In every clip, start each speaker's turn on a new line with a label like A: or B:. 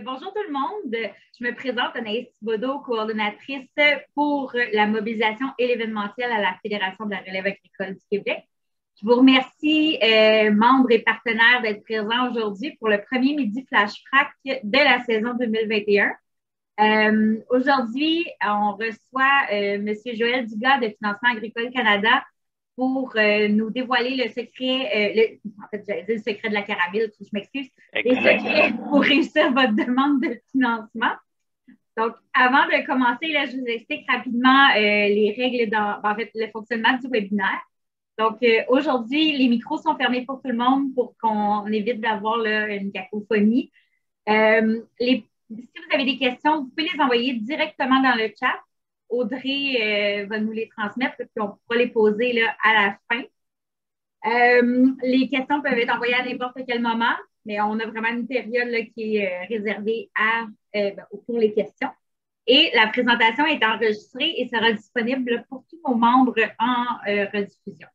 A: Bonjour tout le monde. Je me présente, Anaïs Thibodeau, coordonnatrice pour la mobilisation et l'événementiel à la Fédération de la relève agricole du Québec. Je vous remercie, membres et partenaires, d'être présents aujourd'hui pour le premier midi Flash Frac de la saison 2021. Aujourd'hui, on reçoit M. Joël Dugas de Financement Agricole Canada pour nous dévoiler le secret, en fait, j'allais dire le secret de la caramel, je m'excuse, les secrets pour réussir votre demande de financement. Donc, avant de commencer, là, je vous explique rapidement les règles, en fait, le fonctionnement du webinaire. Donc, aujourd'hui, les micros sont fermés pour tout le monde pour qu'on évite d'avoir une cacophonie. Si vous avez des questions, vous pouvez les envoyer directement dans le chat. Audrey va nous les transmettre et puis on pourra les poser là, à la fin. Les questions peuvent être envoyées à n'importe quel moment, mais on a vraiment une période là, qui est réservée pour les questions. Et la présentation est enregistrée et sera disponible pour tous nos membres en rediffusion.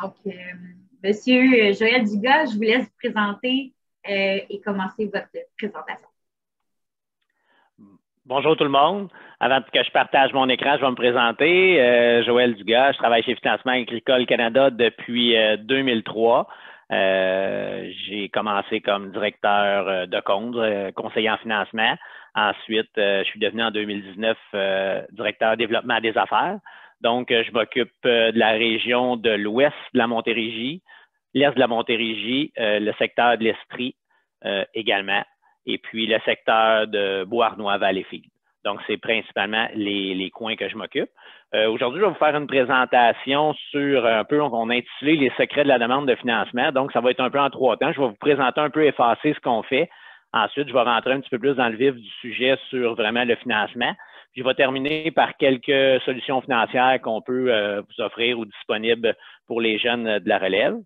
A: Donc, Monsieur Joël Dugas, je vous laisse vous présenter et commencer votre présentation.
B: Bonjour tout le monde. Avant que je partage mon écran, je vais me présenter. Joël Dugas, je travaille chez Financement Agricole Canada depuis 2003. J'ai commencé comme directeur de compte, conseiller en financement. Ensuite, je suis devenu en 2019 directeur développement des affaires. Donc, je m'occupe de la région de l'ouest de la Montérégie, l'est de la Montérégie, le secteur de l'Estrie également, et puis le secteur de Beauharnois-Valleyfield. Donc, c'est principalement les coins que je m'occupe. Aujourd'hui, je vais vous faire une présentation sur un peu, on a intitulé les secrets de la demande de financement. Donc, ça va être un peu en 3 temps. Je vais vous présenter un peu effacé ce qu'on fait. Ensuite, je vais rentrer un petit peu plus dans le vif du sujet sur vraiment le financement. Puis, je vais terminer par quelques solutions financières qu'on peut vous offrir ou disponibles pour les jeunes de la relève.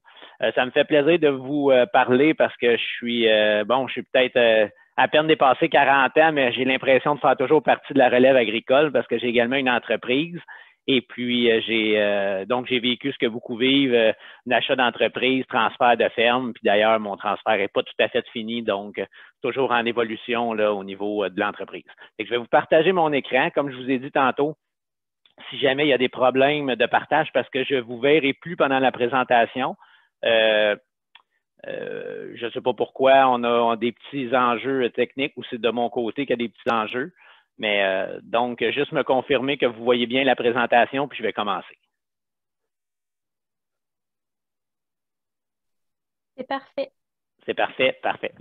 B: Ça me fait plaisir de vous parler parce que je suis peut-être à peine dépassé 40 ans, mais j'ai l'impression de faire toujours partie de la relève agricole parce que j'ai également une entreprise. Et puis, j'ai vécu ce que beaucoup vivent, un achat d'entreprise, transfert de ferme. Puis d'ailleurs, mon transfert n'est pas tout à fait fini, donc toujours en évolution là, au niveau de l'entreprise. Je vais vous partager mon écran. Comme je vous ai dit tantôt, si jamais il y a des problèmes de partage parce que je ne vous verrai plus pendant la présentation, je ne sais pas pourquoi on a des petits enjeux techniques ou c'est de mon côté qu'il y a des petits enjeux. Mais donc, juste me confirmer que vous voyez bien la présentation, puis je vais commencer.
C: C'est parfait.
B: C'est parfait, parfait.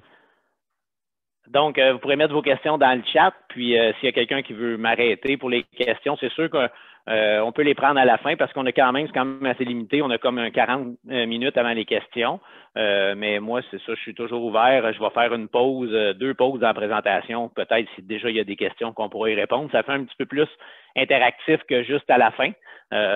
B: Donc, vous pourrez mettre vos questions dans le chat, puis s'il y a quelqu'un qui veut m'arrêter pour les questions, c'est sûr qu'on peut les prendre à la fin parce qu'on a quand même assez limité. On a comme 40 minutes avant les questions. Mais moi, c'est ça, je suis toujours ouvert. Je vais faire une pause, 2 pauses dans la présentation. Peut-être si déjà il y a des questions qu'on pourrait y répondre. Ça fait un petit peu plus interactif que juste à la fin.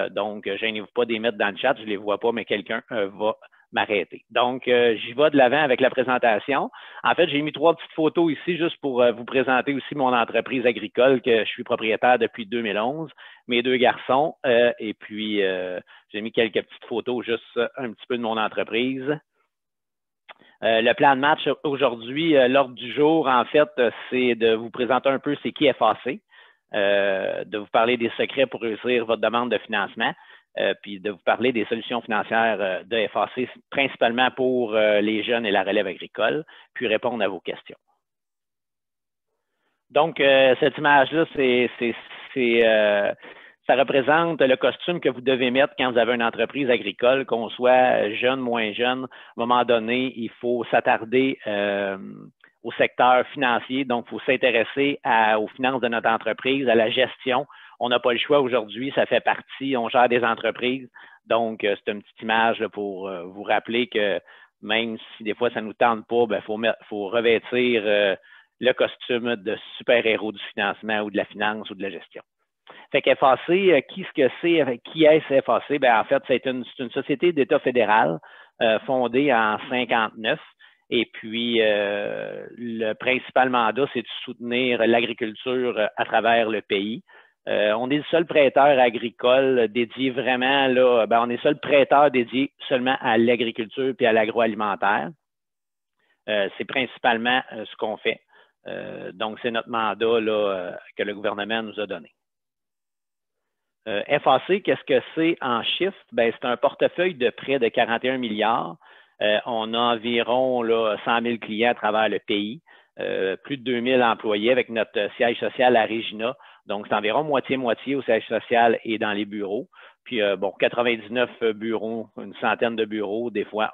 B: Donc, gênez-vous pas de les mettre dans le chat. Je ne les vois pas, mais quelqu'un va m'arrêter. Donc, j'y vais de l'avant avec la présentation. En fait, j'ai mis 3 petites photos ici juste pour vous présenter aussi mon entreprise agricole que je suis propriétaire depuis 2011, mes 2 garçons, et puis j'ai mis quelques petites photos juste un petit peu de mon entreprise. Le plan de match aujourd'hui, l'ordre du jour, en fait, c'est de vous présenter un peu c'est qui FAC, de vous parler des secrets pour réussir votre demande de financement, puis de vous parler des solutions financières de FAC, principalement pour les jeunes et la relève agricole, puis répondre à vos questions. Donc, cette image-là, ça représente le costume que vous devez mettre quand vous avez une entreprise agricole, qu'on soit jeune, moins jeune. À un moment donné, il faut s'attarder au secteur financier. Donc, il faut s'intéresser aux finances de notre entreprise, à la gestion. On n'a pas le choix aujourd'hui, ça fait partie, on gère des entreprises. Donc, c'est une petite image là, pour vous rappeler que même si des fois ça ne nous tente pas, il faut revêtir le costume de super-héros du financement ou de la finance ou de la gestion. Fait que FAC, qui est-ce FAC? En fait, c'est une société d'État fédéral fondée en 1959. Et puis, le principal mandat, c'est de soutenir l'agriculture à travers le pays. On est le seul prêteur agricole dédié vraiment, là, on est le seul prêteur dédié seulement à l'agriculture et à l'agroalimentaire. C'est principalement ce qu'on fait. Donc, c'est notre mandat là, que le gouvernement nous a donné. FAC, qu'est-ce que c'est en chiffres? Ben, c'est un portefeuille de près de 41 milliards. On a environ là, 100 000 clients à travers le pays, plus de 2000 employés avec notre siège social à Regina. Donc, c'est environ moitié-moitié au siège social et dans les bureaux. Puis, bon, 99 bureaux, une centaine de bureaux. Des fois,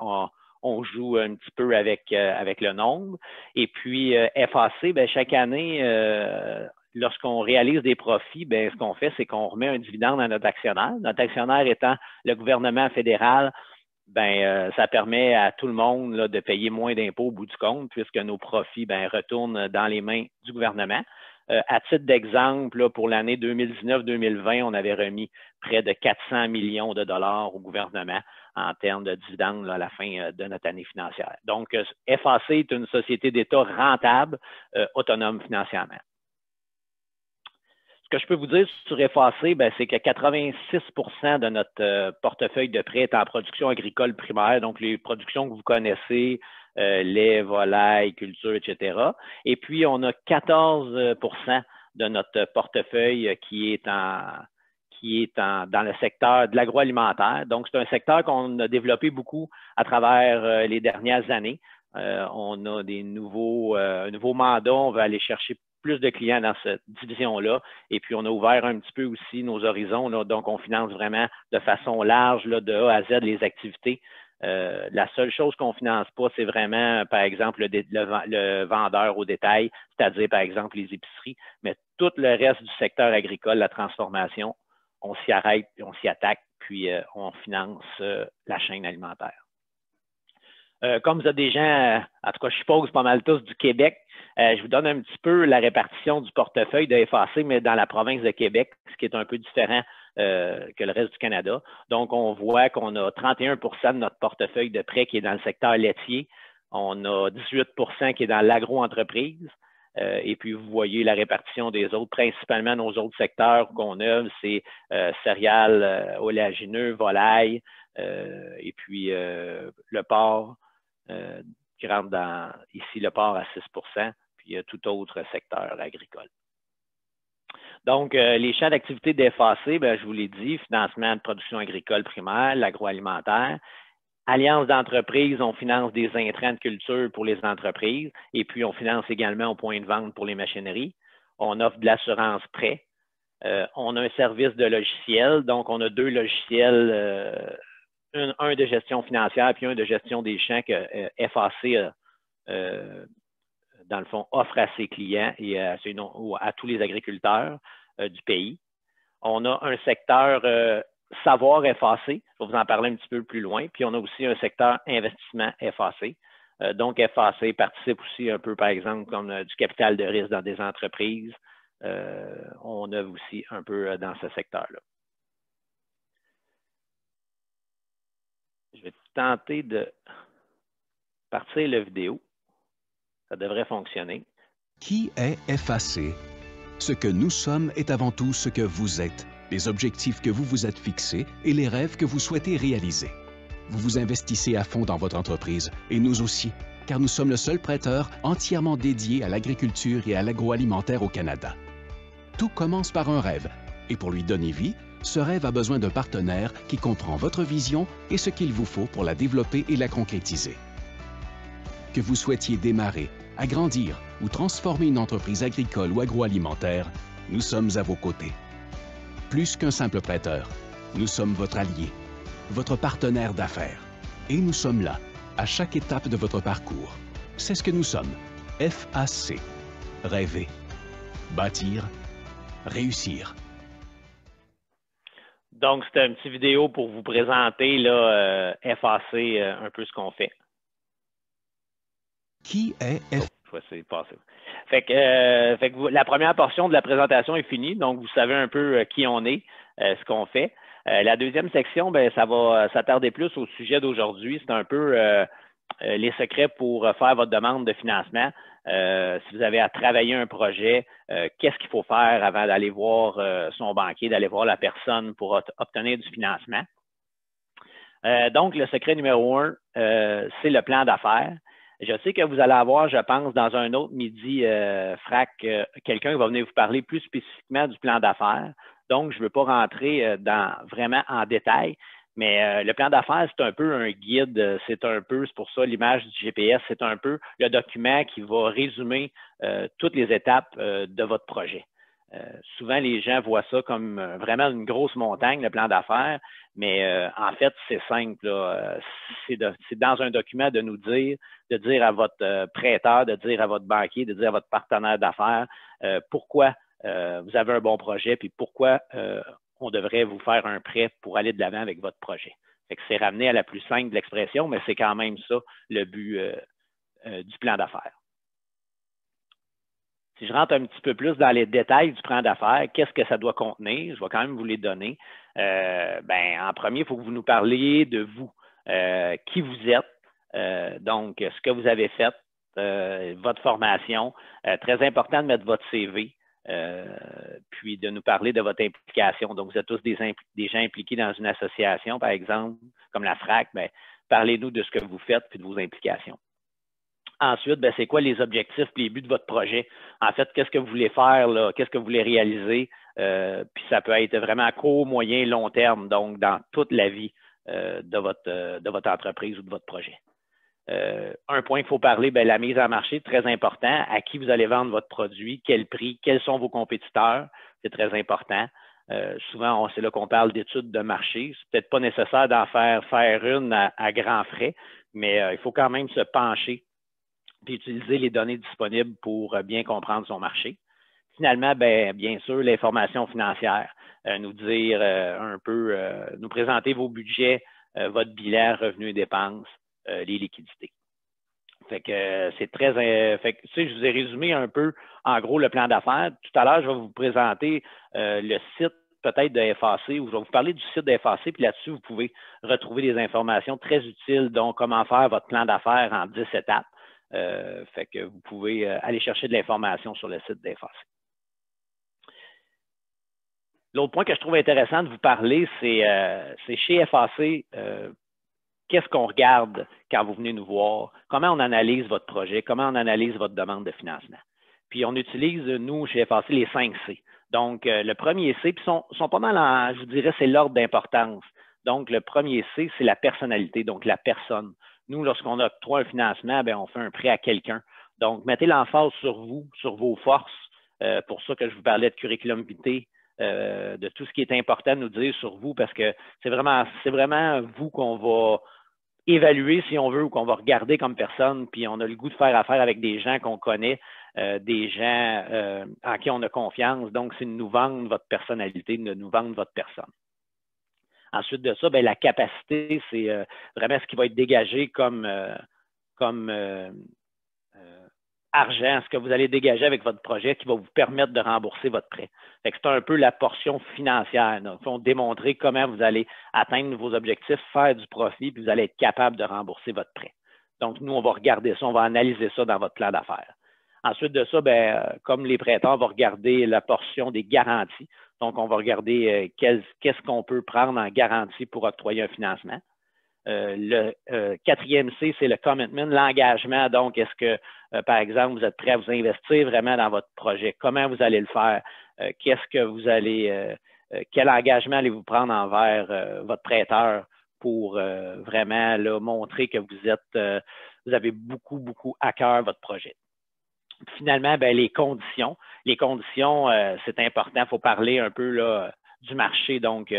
B: on joue un petit peu avec le nombre. Et puis, FAC, ben, chaque année, lorsqu'on réalise des profits, ben, ce qu'on fait, c'est qu'on remet un dividende à notre actionnaire. Notre actionnaire étant le gouvernement fédéral, ben, ça permet à tout le monde là, de payer moins d'impôts au bout du compte, puisque nos profits ben, retournent dans les mains du gouvernement. À titre d'exemple, pour l'année 2019-2020, on avait remis près de 400 millions de dollars au gouvernement en termes de dividendes là, à la fin de notre année financière. Donc, FAC est une société d'État rentable, autonome financièrement. Ce que je peux vous dire sur FAC, ben, c'est que 86 de notre portefeuille de prêts est en production agricole primaire, donc les productions que vous connaissez, lait, volaille, culture, etc. Et puis, on a 14 de notre portefeuille qui est dans le secteur de l'agroalimentaire. Donc, c'est un secteur qu'on a développé beaucoup à travers les dernières années. On a un nouveau mandat, on va aller chercher plus de clients dans cette division-là. Et puis, on a ouvert un petit peu aussi nos horizons. Là, donc, on finance vraiment de façon large, là, de A à Z, les activités. La seule chose qu'on ne finance pas, c'est vraiment, par exemple, le vendeur au détail, c'est-à-dire, par exemple, les épiceries. Mais tout le reste du secteur agricole, la transformation, on s'y arrête, on s'y attaque, puis on finance la chaîne alimentaire. Comme vous avez des gens, en tout cas, je suppose pas mal tous du Québec, je vous donne un petit peu la répartition du portefeuille de FAC, mais dans la province de Québec, ce qui est un peu différent que le reste du Canada. Donc, on voit qu'on a 31 de notre portefeuille de prêts qui est dans le secteur laitier. On a 18 qui est dans l'agro-entreprise. Et puis, vous voyez la répartition des autres, principalement nos autres secteurs qu'on a, c'est céréales, oléagineux, volailles, et puis le porc, qui rentre dans, ici, le porc à 6 puis tout autre secteur agricole. Donc, les champs d'activité de FAC, ben, je vous l'ai dit, financement de production agricole primaire, l'agroalimentaire. Alliance d'entreprises, on finance des intrants de culture pour les entreprises et puis on finance également au point de vente pour les machineries. On offre de l'assurance prêt. On a un service de logiciel, donc on a deux logiciels, un de gestion financière puis un de gestion des champs que FAC, dans le fond, offre à ses clients et à tous les agriculteurs du pays. On a un secteur savoir FAC, je vais vous en parler un petit peu plus loin, puis on a aussi un secteur investissement FAC. Donc, FAC participe aussi un peu, par exemple, comme du capital de risque dans des entreprises. On œuvre aussi un peu dans ce secteur-là. Je vais tenter de partir la vidéo. Ça devrait fonctionner.
C: Qui est FAC? Ce que nous sommes est avant tout ce que vous êtes, les objectifs que vous vous êtes fixés et les rêves que vous souhaitez réaliser. Vous vous investissez à fond dans votre entreprise et nous aussi, car nous sommes le seul prêteur entièrement dédié à l'agriculture et à l'agroalimentaire au Canada. Tout commence par un rêve et pour lui donner vie, ce rêve a besoin d'un partenaire qui comprend votre vision et ce qu'il vous faut pour la développer et la concrétiser. Que vous souhaitiez démarrer, agrandir ou transformer une entreprise agricole ou agroalimentaire, nous sommes à vos côtés. Plus qu'un simple prêteur, nous sommes votre allié, votre partenaire d'affaires. Et nous sommes là, à chaque étape de votre parcours. C'est ce que nous sommes. FAC. Rêver. Bâtir. Réussir.
B: Donc, c'est une petite vidéo pour vous présenter là, FAC, un peu ce qu'on fait.
C: Qui est FAC?
B: Je vais essayer de passer. Fait que la première portion de la présentation est finie, donc vous savez un peu qui on est, ce qu'on fait. La deuxième section, ben, ça va s'attarder plus au sujet d'aujourd'hui. C'est un peu les secrets pour faire votre demande de financement. Si vous avez à travailler un projet, qu'est-ce qu'il faut faire avant d'aller voir son banquier, d'aller voir la personne pour obtenir du financement. Donc, le secret numéro 1, c'est le plan d'affaires. Je sais que vous allez avoir, je pense, dans un autre midi, Frac, quelqu'un qui va venir vous parler plus spécifiquement du plan d'affaires. Donc, je ne veux pas rentrer vraiment en détail, mais le plan d'affaires, c'est un peu un guide, c'est pour ça l'image du GPS, c'est un peu le document qui va résumer toutes les étapes de votre projet. Souvent, les gens voient ça comme vraiment une grosse montagne, le plan d'affaires, mais en fait, c'est simple. C'est dans un document de nous dire, de dire à votre prêteur, de dire à votre banquier, de dire à votre partenaire d'affaires pourquoi vous avez un bon projet, puis pourquoi on devrait vous faire un prêt pour aller de l'avant avec votre projet. C'est ramené à la plus simple de l'expression, mais c'est quand même ça le but du plan d'affaires. Si je rentre un petit peu plus dans les détails du plan d'affaires, qu'est-ce que ça doit contenir? Je vais quand même vous les donner. En premier, il faut que vous nous parliez de vous, qui vous êtes, donc ce que vous avez fait, votre formation. Très important de mettre votre CV, puis de nous parler de votre implication. Donc, vous êtes tous des gens impliqués dans une association, par exemple, comme la FRAC. Parlez-nous de ce que vous faites puis de vos implications. Ensuite, c'est quoi les objectifs et les buts de votre projet? En fait, qu'est-ce que vous voulez faire, qu'est-ce que vous voulez réaliser? Puis ça peut être vraiment à court, moyen, long terme, donc dans toute la vie de votre entreprise ou de votre projet. Un point qu'il faut parler, la mise en marché, très important. À qui vous allez vendre votre produit, quel prix, quels sont vos compétiteurs, c'est très important. Souvent, c'est là qu'on parle d'études de marché. C'est peut-être pas nécessaire d'en faire une à grands frais, mais il faut quand même se pencher puis utiliser les données disponibles pour bien comprendre son marché. Finalement, bien sûr, l'information financière, nous dire un peu, nous présenter vos budgets, votre bilan, revenus et dépenses, les liquidités. Fait que c'est très. Je vous ai résumé un peu, en gros, le plan d'affaires. Tout à l'heure, je vais vous présenter le site peut-être de FAC, ou je vais vous parler du site de FAC, puis là-dessus, vous pouvez retrouver des informations très utiles, dont comment faire votre plan d'affaires en 10 étapes. Fait que vous pouvez aller chercher de l'information sur le site d'FAC. L'autre point que je trouve intéressant de vous parler, c'est chez FAC, qu'est-ce qu'on regarde quand vous venez nous voir, comment on analyse votre projet, comment on analyse votre demande de financement. Puis on utilise, nous, chez FAC, les 5 C. Donc, le premier C, puis sont pas mal, je vous dirais, c'est l'ordre d'importance. Donc, le premier C, c'est la personnalité, donc la personne. Nous, lorsqu'on octroie un financement, on fait un prêt à quelqu'un. Donc, mettez l'emphase sur vous, sur vos forces. Pour ça que je vous parlais de curriculum vitae, de tout ce qui est important de nous dire sur vous, parce que c'est vraiment vous qu'on va évaluer, si on veut, ou qu'on va regarder comme personne, puis on a le goût de faire affaire avec des gens qu'on connaît, des gens en qui on a confiance. Donc, c'est de nous vendre votre personnalité, de nous vendre votre personne. Ensuite de ça, la capacité, c'est vraiment ce qui va être dégagé comme argent, ce que vous allez dégager avec votre projet qui va vous permettre de rembourser votre prêt. C'est un peu la portion financière. Il faut démontrer comment vous allez atteindre vos objectifs, faire du profit, puis vous allez être capable de rembourser votre prêt. Donc, nous, on va regarder ça, on va analyser ça dans votre plan d'affaires. Ensuite de ça, comme les prêteurs, on va regarder la portion des garanties. Donc, on va regarder qu'est-ce qu'on peut prendre en garantie pour octroyer un financement. Le quatrième C, c'est le commitment, l'engagement. Donc, est-ce que, par exemple, vous êtes prêt à vous investir vraiment dans votre projet? Comment vous allez le faire? Qu'est-ce que vous allez, quel engagement allez-vous prendre envers votre prêteur pour vraiment montrer que vous avez beaucoup, beaucoup à cœur votre projet? Finalement, les conditions. Les conditions, c'est important. Il faut parler un peu du marché. Donc,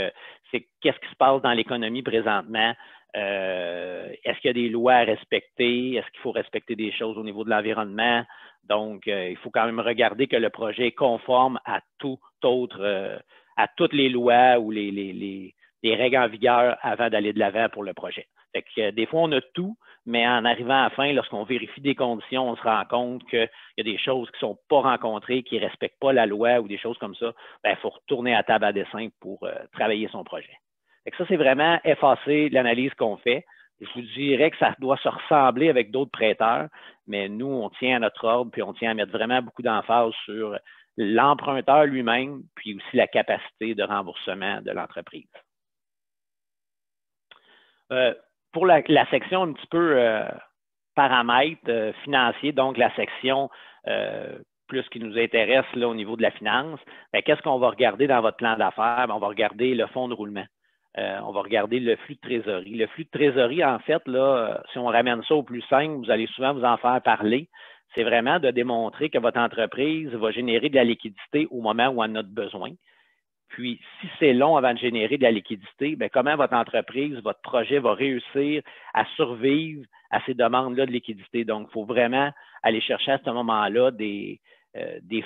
B: c'est qu'est-ce qui se passe dans l'économie présentement? Est-ce qu'il y a des lois à respecter? Est-ce qu'il faut respecter des choses au niveau de l'environnement? Donc, il faut quand même regarder que le projet est conforme à à toutes les lois ou les règles en vigueur avant d'aller de l'avant pour le projet. Fait que, des fois, on a tout, mais en arrivant à la fin, lorsqu'on vérifie des conditions, on se rend compte qu'il y a des choses qui ne sont pas rencontrées, qui ne respectent pas la loi ou des choses comme ça. Il faut retourner à table à dessin pour travailler son projet. Fait que ça, c'est vraiment effacer l'analyse qu'on fait. Je vous dirais que ça doit se ressembler avec d'autres prêteurs, mais nous, on tient à notre ordre, puis on tient à mettre vraiment beaucoup d'emphase sur l'emprunteur lui-même, puis aussi la capacité de remboursement de l'entreprise. Pour la section un petit peu paramètres financiers, donc la section plus qui nous intéresse là, au niveau de la finance, qu'est-ce qu'on va regarder dans votre plan d'affaires? On va regarder le fonds de roulement. On va regarder le flux de trésorerie. Le flux de trésorerie, en fait, là, si on ramène ça au plus simple, vous allez souvent vous en faire parler. C'est vraiment de démontrer que votre entreprise va générer de la liquidité au moment où elle en a besoin. Puis, si c'est long avant de générer de la liquidité, comment votre entreprise, votre projet va réussir à survivre à ces demandes-là de liquidité. Donc, il faut vraiment aller chercher à ce moment-là des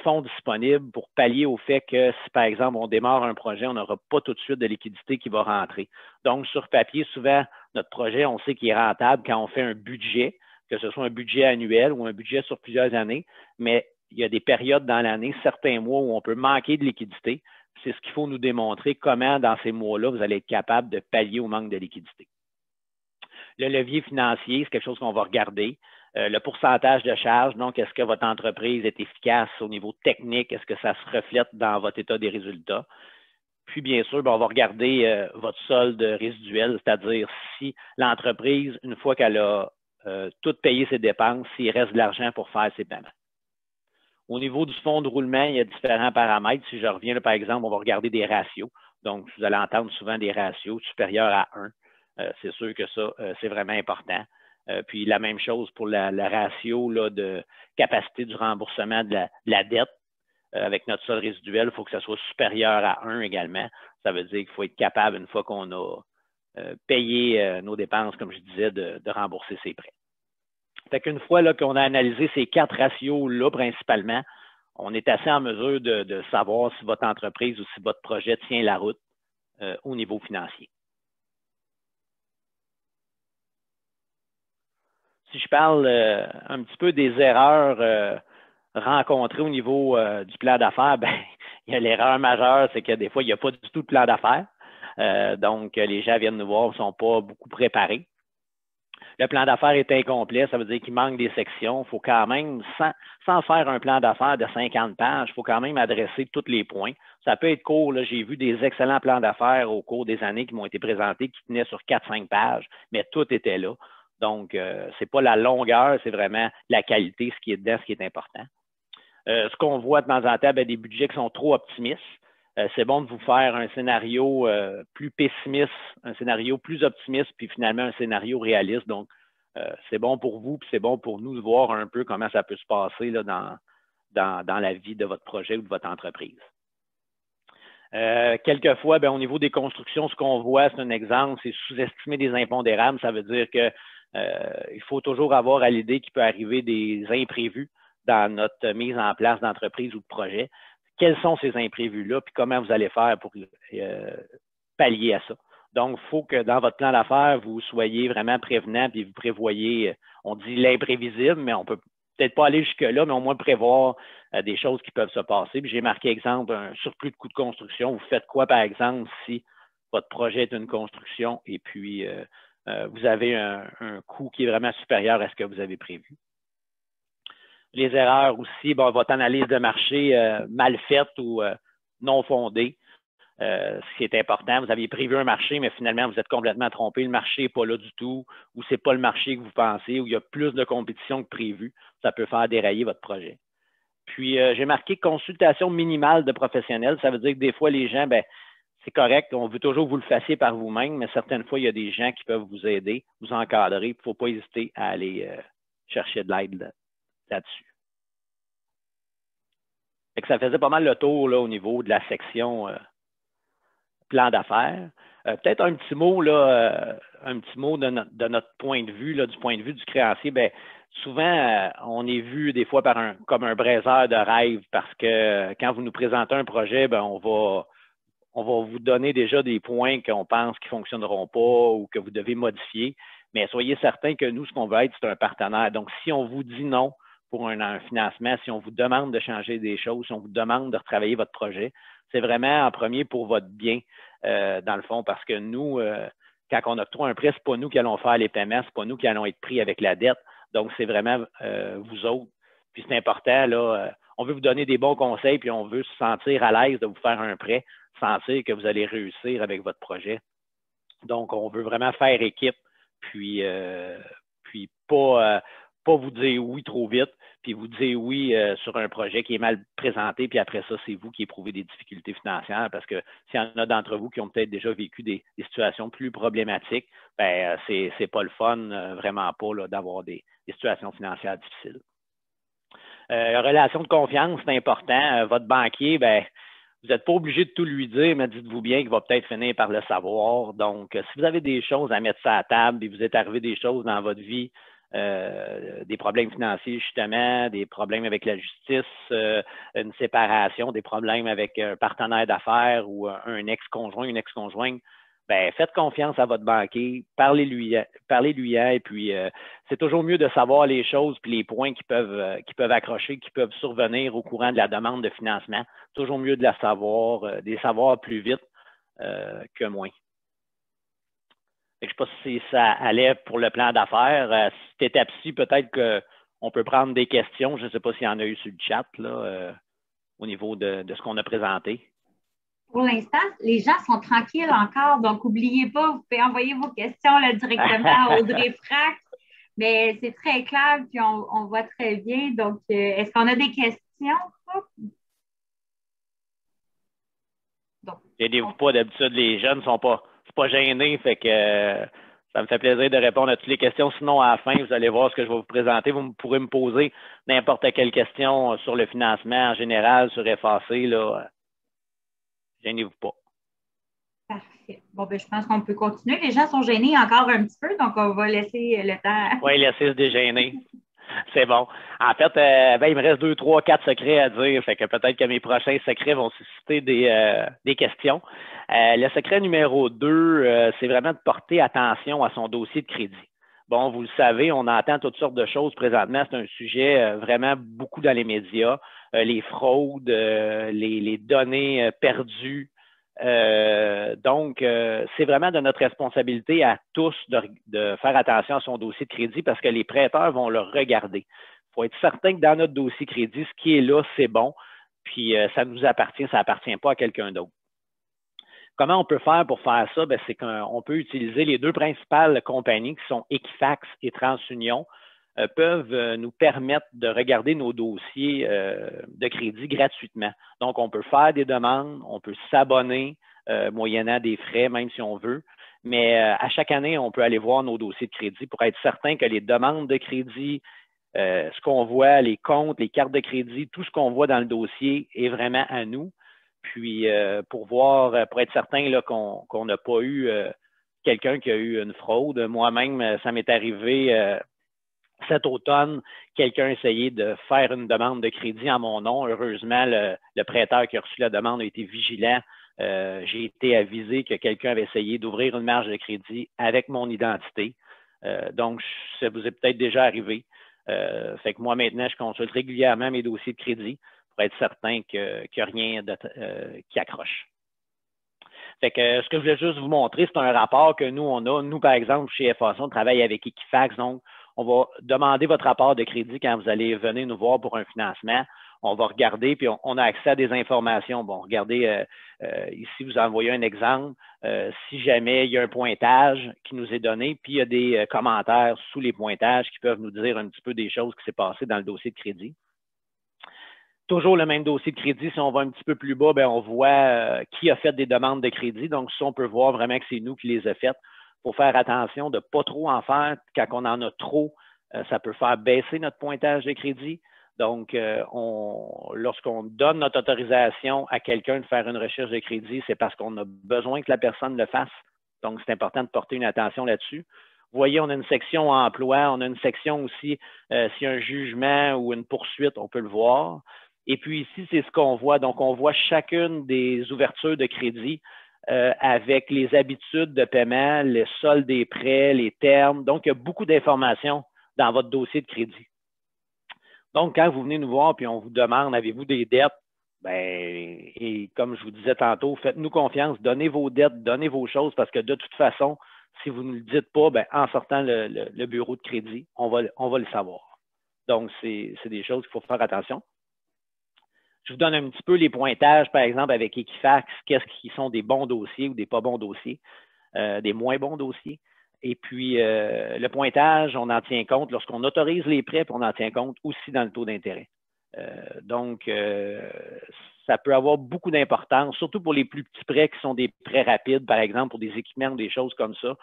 B: fonds disponibles pour pallier au fait que si, par exemple, on démarre un projet, on n'aura pas tout de suite de liquidité qui va rentrer. Donc, sur papier, souvent, notre projet, on sait qu'il est rentable quand on fait un budget, que ce soit un budget annuel ou un budget sur plusieurs années, mais il y a des périodes dans l'année, certains mois où on peut manquer de liquidité. C'est ce qu'il faut nous démontrer, comment dans ces mois-là, vous allez être capable de pallier au manque de liquidité. Le levier financier, c'est quelque chose qu'on va regarder. Le pourcentage de charge, donc est-ce que votre entreprise est efficace au niveau technique? Est-ce que ça se reflète dans votre état des résultats? Puis, bien sûr, on va regarder votre solde résiduel, c'est-à-dire si l'entreprise, une fois qu'elle a tout payé ses dépenses, s'il reste de l'argent pour faire ses paiements. Au niveau du fonds de roulement, il y a différents paramètres. Si je reviens, là, par exemple, on va regarder des ratios. Donc, vous allez entendre souvent des ratios supérieurs à 1. C'est sûr que ça, c'est vraiment important. Puis la même chose pour le ratio là, de capacité du remboursement de la dette avec notre solde résiduel, il faut que ça soit supérieur à 1 également. Ça veut dire qu'il faut être capable, une fois qu'on a payé nos dépenses, comme je disais, de rembourser ses prêts. Fait qu'une fois qu'on a analysé ces 4 ratios-là principalement, on est assez en mesure de savoir si votre entreprise ou si votre projet tient la route au niveau financier. Si je parle un petit peu des erreurs rencontrées au niveau du plan d'affaires, il y a l'erreur majeure, c'est que des fois, il n'y a pas du tout de plan d'affaires. Donc, les gens viennent nous voir, ils ne sont pas beaucoup préparés. Le plan d'affaires est incomplet, ça veut dire qu'il manque des sections. Il faut quand même, sans faire un plan d'affaires de 50 pages, il faut quand même adresser tous les points. Ça peut être court, j'ai vu des excellents plans d'affaires au cours des années qui m'ont été présentés, qui tenaient sur 4-5 pages, mais tout était là. Donc, ce n'est pas la longueur, c'est vraiment la qualité, ce qui est dedans, ce qui est important. Ce qu'on voit de temps en temps, des budgets qui sont trop optimistes. C'est bon de vous faire un scénario plus pessimiste, un scénario plus optimiste, puis finalement un scénario réaliste. Donc, c'est bon pour vous, puis c'est bon pour nous de voir un peu comment ça peut se passer là, dans la vie de votre projet ou de votre entreprise. Quelquefois, au niveau des constructions, ce qu'on voit, c'est un exemple, c'est sous-estimer des impondérables. Ça veut dire que il faut toujours avoir à l'idée qu'il peut arriver des imprévus dans notre mise en place d'entreprise ou de projet. Quels sont ces imprévus-là, puis comment vous allez faire pour pallier à ça. Donc, il faut que dans votre plan d'affaires, vous soyez vraiment prévenant, puis vous prévoyez, on dit l'imprévisible, mais on ne peut peut-être pas aller jusque-là, mais au moins prévoir des choses qui peuvent se passer. Puis j'ai marqué exemple, un surplus de coûts de construction. Vous faites quoi, par exemple, si votre projet est une construction et puis vous avez un coût qui est vraiment supérieur à ce que vous avez prévu. Les erreurs aussi, votre analyse de marché mal faite ou non fondée. Ce qui est important, vous aviez prévu un marché, mais finalement, vous êtes complètement trompé. Le marché n'est pas là du tout, ou ce n'est pas le marché que vous pensez, ou il y a plus de compétition que prévu. Ça peut faire dérailler votre projet. Puis, j'ai marqué consultation minimale de professionnels. Ça veut dire que des fois, les gens, c'est correct, on veut toujours que vous le fassiez par vous-même, mais certaines fois, il y a des gens qui peuvent vous aider, vous encadrer. Il ne faut pas hésiter à aller chercher de l'aide là-dessus. Ça faisait pas mal le tour là, au niveau de la section plan d'affaires. Peut-être un petit mot, de notre point de vue, là, du point de vue du créancier. Souvent, on est vu des fois comme un braiseur de rêve parce que quand vous nous présentez un projet, on va vous donner déjà des points qu'on pense qui ne fonctionneront pas ou que vous devez modifier. Mais soyez certains que nous, ce qu'on veut être, c'est un partenaire. Donc, si on vous dit non pour un financement, si on vous demande de changer des choses, si on vous demande de retravailler votre projet, c'est vraiment en premier pour votre bien, dans le fond, parce que nous, quand on octroie un prêt, ce n'est pas nous qui allons faire les paiements, ce n'est pas nous qui allons être pris avec la dette. Donc, c'est vraiment vous autres. Puis c'est important, là, on veut vous donner des bons conseils, puis on veut se sentir à l'aise de vous faire un prêt, sentir que vous allez réussir avec votre projet. Donc, on veut vraiment faire équipe, puis puis pas vous dire oui trop vite, puis vous dire oui sur un projet qui est mal présenté, puis après ça, c'est vous qui éprouvez des difficultés financières, parce que s'il y en a d'entre vous qui ont peut-être déjà vécu des situations plus problématiques, ben c'est pas le fun, vraiment pas, là, d'avoir des situations financières difficiles. Relation de confiance, c'est important. Votre banquier, ben, vous n'êtes pas obligé de tout lui dire, mais dites-vous bien qu'il va peut-être finir par le savoir. Donc, si vous avez des choses à mettre sur la table et vous êtes arrivé des choses dans votre vie, des problèmes financiers justement, des problèmes avec la justice, une séparation, des problèmes avec un partenaire d'affaires ou un ex-conjoint, une ex-conjointe, ben, faites confiance à votre banquier, parlez-lui, et puis c'est toujours mieux de savoir les choses puis les points qui peuvent accrocher, qui peuvent survenir au courant de la demande de financement. Toujours mieux de les savoir plus vite que moins. Je ne sais pas si ça allait pour le plan d'affaires. Cette étape-ci, peut-être qu'on peut prendre des questions. Je ne sais pas s'il y en a eu sur le chat là, au niveau de ce qu'on a présenté.
A: Pour l'instant, les gens sont tranquilles encore, donc n'oubliez pas, vous pouvez envoyer vos questions là, directement à Audrey Frac. Mais c'est très clair, puis on voit très bien. Donc, est-ce qu'on a des questions?
B: Aidez-vous pas, d'habitude, les jeunes ne sont pas gênés, fait que ça me fait plaisir de répondre à toutes les questions. Sinon, à la fin, vous allez voir ce que je vais vous présenter. Vous pourrez me poser n'importe quelle question sur le financement en général, sur FAC, là. Gênez-vous pas.
A: Parfait. Bon, ben, je pense qu'on peut continuer. Les gens sont gênés encore un petit peu, donc on va laisser le temps.
B: Oui, laissez se dégêner. C'est bon. En fait, il me reste 2, 3, 4 secrets à dire. Fait que peut-être que mes prochains secrets vont susciter des questions. Le secret numéro 2, c'est vraiment de porter attention à son dossier de crédit. Bon, vous le savez, on entend toutes sortes de choses présentement. C'est un sujet vraiment beaucoup dans les médias. Les fraudes, les données perdues. Donc, c'est vraiment de notre responsabilité à tous de faire attention à son dossier de crédit parce que les prêteurs vont le regarder. Il faut être certain que dans notre dossier crédit, ce qui est là, c'est bon, puis ça nous appartient, ça n'appartient pas à quelqu'un d'autre. Comment on peut faire pour faire ça? C'est qu'on peut utiliser les deux principales compagnies qui sont Equifax et TransUnion peuvent nous permettre de regarder nos dossiers de crédit gratuitement. Donc, on peut faire des demandes, on peut s'abonner moyennant des frais, même si on veut. Mais à chaque année, on peut aller voir nos dossiers de crédit pour être certain que les demandes de crédit, ce qu'on voit, les comptes, les cartes de crédit, tout ce qu'on voit dans le dossier est vraiment à nous. Puis, pour être certain là, qu'on n'a pas eu quelqu'un qui a eu une fraude. Moi-même, ça m'est arrivé cet automne, quelqu'un a essayé de faire une demande de crédit en mon nom. Heureusement, le prêteur qui a reçu la demande a été vigilant. J'ai été avisé que quelqu'un avait essayé d'ouvrir une marge de crédit avec mon identité. Donc, ça vous est peut-être déjà arrivé. Fait que moi, maintenant, je consulte régulièrement mes dossiers de crédit pour être certain qu'il n'y a rien qui accroche. Fait que ce que je voulais juste vous montrer, c'est un rapport que nous, on a. Nous, par exemple, chez FAC, on travaille avec Equifax, donc on va demander votre rapport de crédit quand vous allez venir nous voir pour un financement. On va regarder, puis on a accès à des informations. Bon, regardez, ici, vous envoyez un exemple. Si jamais il y a un pointage qui nous est donné, puis il y a des commentaires sous les pointages qui peuvent nous dire un petit peu des choses qui s'est passé dans le dossier de crédit. Toujours le même dossier de crédit. Si on va un petit peu plus bas, bien, on voit qui a fait des demandes de crédit. Donc, ça, on peut voir vraiment que c'est nous qui les a faites. Il faut faire attention de ne pas trop en faire. Quand on en a trop, ça peut faire baisser notre pointage de crédit. Donc, lorsqu'on donne notre autorisation à quelqu'un de faire une recherche de crédit, c'est parce qu'on a besoin que la personne le fasse. Donc, c'est important de porter une attention là-dessus. Vous voyez, on a une section emploi, on a une section aussi, s'il y a un jugement ou une poursuite, on peut le voir. Et puis ici, c'est ce qu'on voit. Donc, on voit chacune des ouvertures de crédit avec les habitudes de paiement, le solde des prêts, les termes. Donc, il y a beaucoup d'informations dans votre dossier de crédit. Donc, quand vous venez nous voir et on vous demande, avez-vous des dettes? Ben, et comme je vous disais tantôt, faites-nous confiance, donnez vos dettes, donnez vos choses parce que de toute façon, si vous ne le dites pas, ben, en sortant le bureau de crédit, on va le savoir. Donc, c'est des choses qu'il faut faire attention. Je vous donne un petit peu les pointages, par exemple, avec Equifax, qu'est-ce qui sont des bons dossiers ou des pas bons dossiers, des moins bons dossiers. Et puis, le pointage, on en tient compte lorsqu'on autorise les prêts, puis on en tient compte aussi dans le taux d'intérêt. Donc, ça peut avoir beaucoup d'importance, surtout pour les plus petits prêts qui sont des prêts rapides, par exemple, pour des équipements ou des choses comme ça.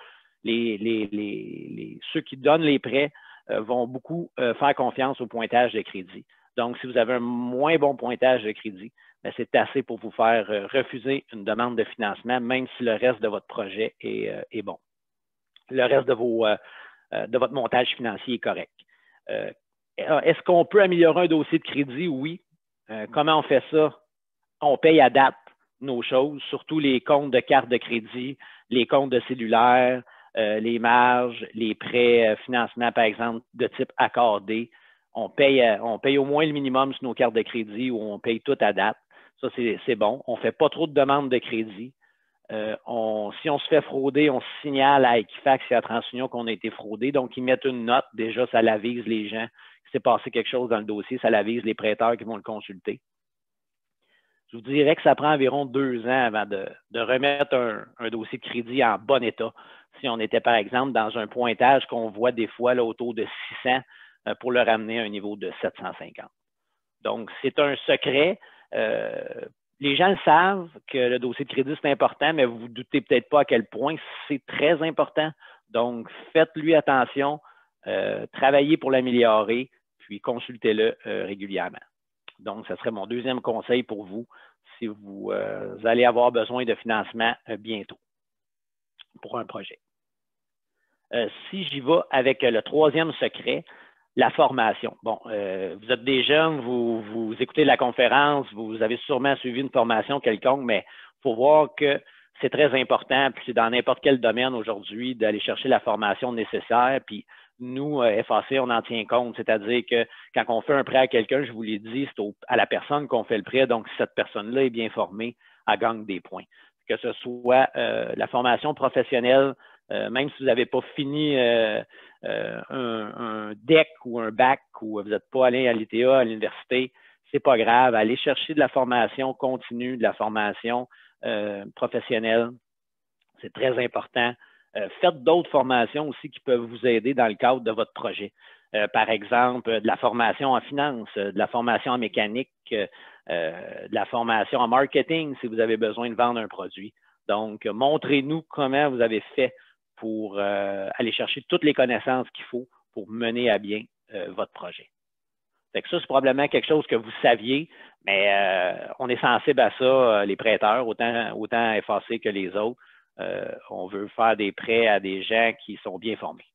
B: Ceux qui donnent les prêts vont beaucoup faire confiance au pointage de crédit. Donc, si vous avez un moins bon pointage de crédit, c'est assez pour vous faire refuser une demande de financement, même si le reste de votre projet est bon. Le reste de votre montage financier est correct. Est-ce qu'on peut améliorer un dossier de crédit? Oui. Comment on fait ça? On paye à date nos choses, surtout les comptes de carte de crédit, les comptes de cellulaire, les marges, les prêts financement, par exemple, de type accordé. On paye au moins le minimum sur nos cartes de crédit ou on paye tout à date. Ça, c'est bon. On ne fait pas trop de demandes de crédit. Si on se fait frauder, on signale à Equifax et à TransUnion qu'on a été fraudé. Donc, ils mettent une note. Déjà, ça l'avise les gens. Si s'est passé quelque chose dans le dossier, ça l'avise les prêteurs qui vont le consulter. Je vous dirais que ça prend environ 2 ans avant de remettre un dossier de crédit en bon état. Si on était, par exemple, dans un pointage qu'on voit des fois là, autour de 600 pour le ramener à un niveau de 750. Donc, c'est un secret. Les gens le savent que le dossier de crédit, c'est important, mais vous ne vous doutez peut-être pas à quel point c'est très important. Donc, faites-lui attention, travaillez pour l'améliorer, puis consultez-le régulièrement. Donc, ce serait mon deuxième conseil pour vous si vous allez avoir besoin de financement bientôt pour un projet. Si j'y vais avec le troisième secret, la formation. Bon, vous êtes des jeunes, vous écoutez la conférence, vous avez sûrement suivi une formation quelconque, mais il faut voir que c'est très important, puis c'est dans n'importe quel domaine aujourd'hui d'aller chercher la formation nécessaire. Puis nous, FAC, on en tient compte, c'est-à-dire que quand on fait un prêt à quelqu'un, je vous l'ai dit, c'est à la personne qu'on fait le prêt. Donc, si cette personne-là est bien formée, elle gagne des points. Que ce soit la formation professionnelle, même si vous n'avez pas fini un DEC ou un bac ou vous n'êtes pas allé à l'ITA, à l'université, c'est pas grave. Allez chercher de la formation continue, de la formation professionnelle. C'est très important. Faites d'autres formations aussi qui peuvent vous aider dans le cadre de votre projet. Par exemple, de la formation en finance, de la formation en mécanique, de la formation en marketing si vous avez besoin de vendre un produit. Donc, montrez-nous comment vous avez fait pour aller chercher toutes les connaissances qu'il faut pour mener à bien votre projet. Fait que ça, c'est probablement quelque chose que vous saviez, mais on est sensible à ça, les prêteurs, autant FAC que les autres. On veut faire des prêts à des gens qui sont bien formés.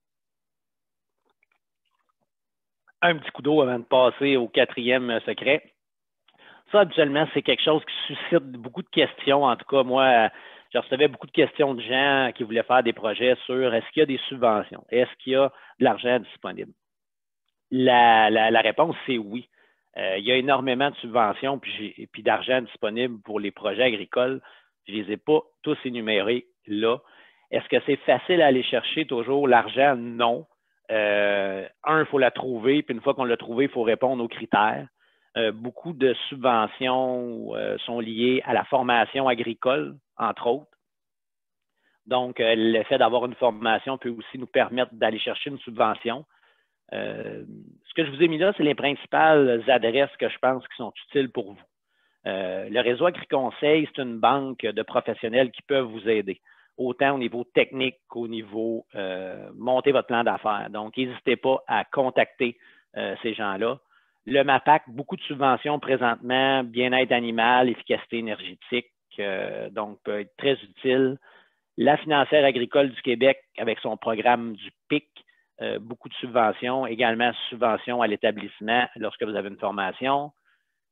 B: Un petit coup d'eau avant de passer au quatrième secret. Ça, habituellement, c'est quelque chose qui suscite beaucoup de questions. En tout cas, moi, je recevais beaucoup de questions de gens qui voulaient faire des projets sur est-ce qu'il y a des subventions? Est-ce qu'il y a de l'argent disponible? La réponse, c'est oui. Il y a énormément de subventions puis d'argent disponible pour les projets agricoles. Je ne les ai pas tous énumérés là. Est-ce que c'est facile à aller chercher toujours l'argent? Non. Il faut la trouver, puis une fois qu'on l'a trouvée, il faut répondre aux critères. Beaucoup de subventions sont liées à la formation agricole, entre autres. Donc, le fait d'avoir une formation peut aussi nous permettre d'aller chercher une subvention. Ce que je vous ai mis là, c'est les principales adresses que je pense qui sont utiles pour vous. Le réseau AgriConseil, c'est une banque de professionnels qui peuvent vous aider, autant au niveau technique qu'au niveau monter votre plan d'affaires. Donc, n'hésitez pas à contacter ces gens-là. Le MAPAC, beaucoup de subventions présentement, bien-être animal, efficacité énergétique, donc peut être très utile. La financière agricole du Québec, avec son programme du PIC, beaucoup de subventions, également subventions à l'établissement lorsque vous avez une formation.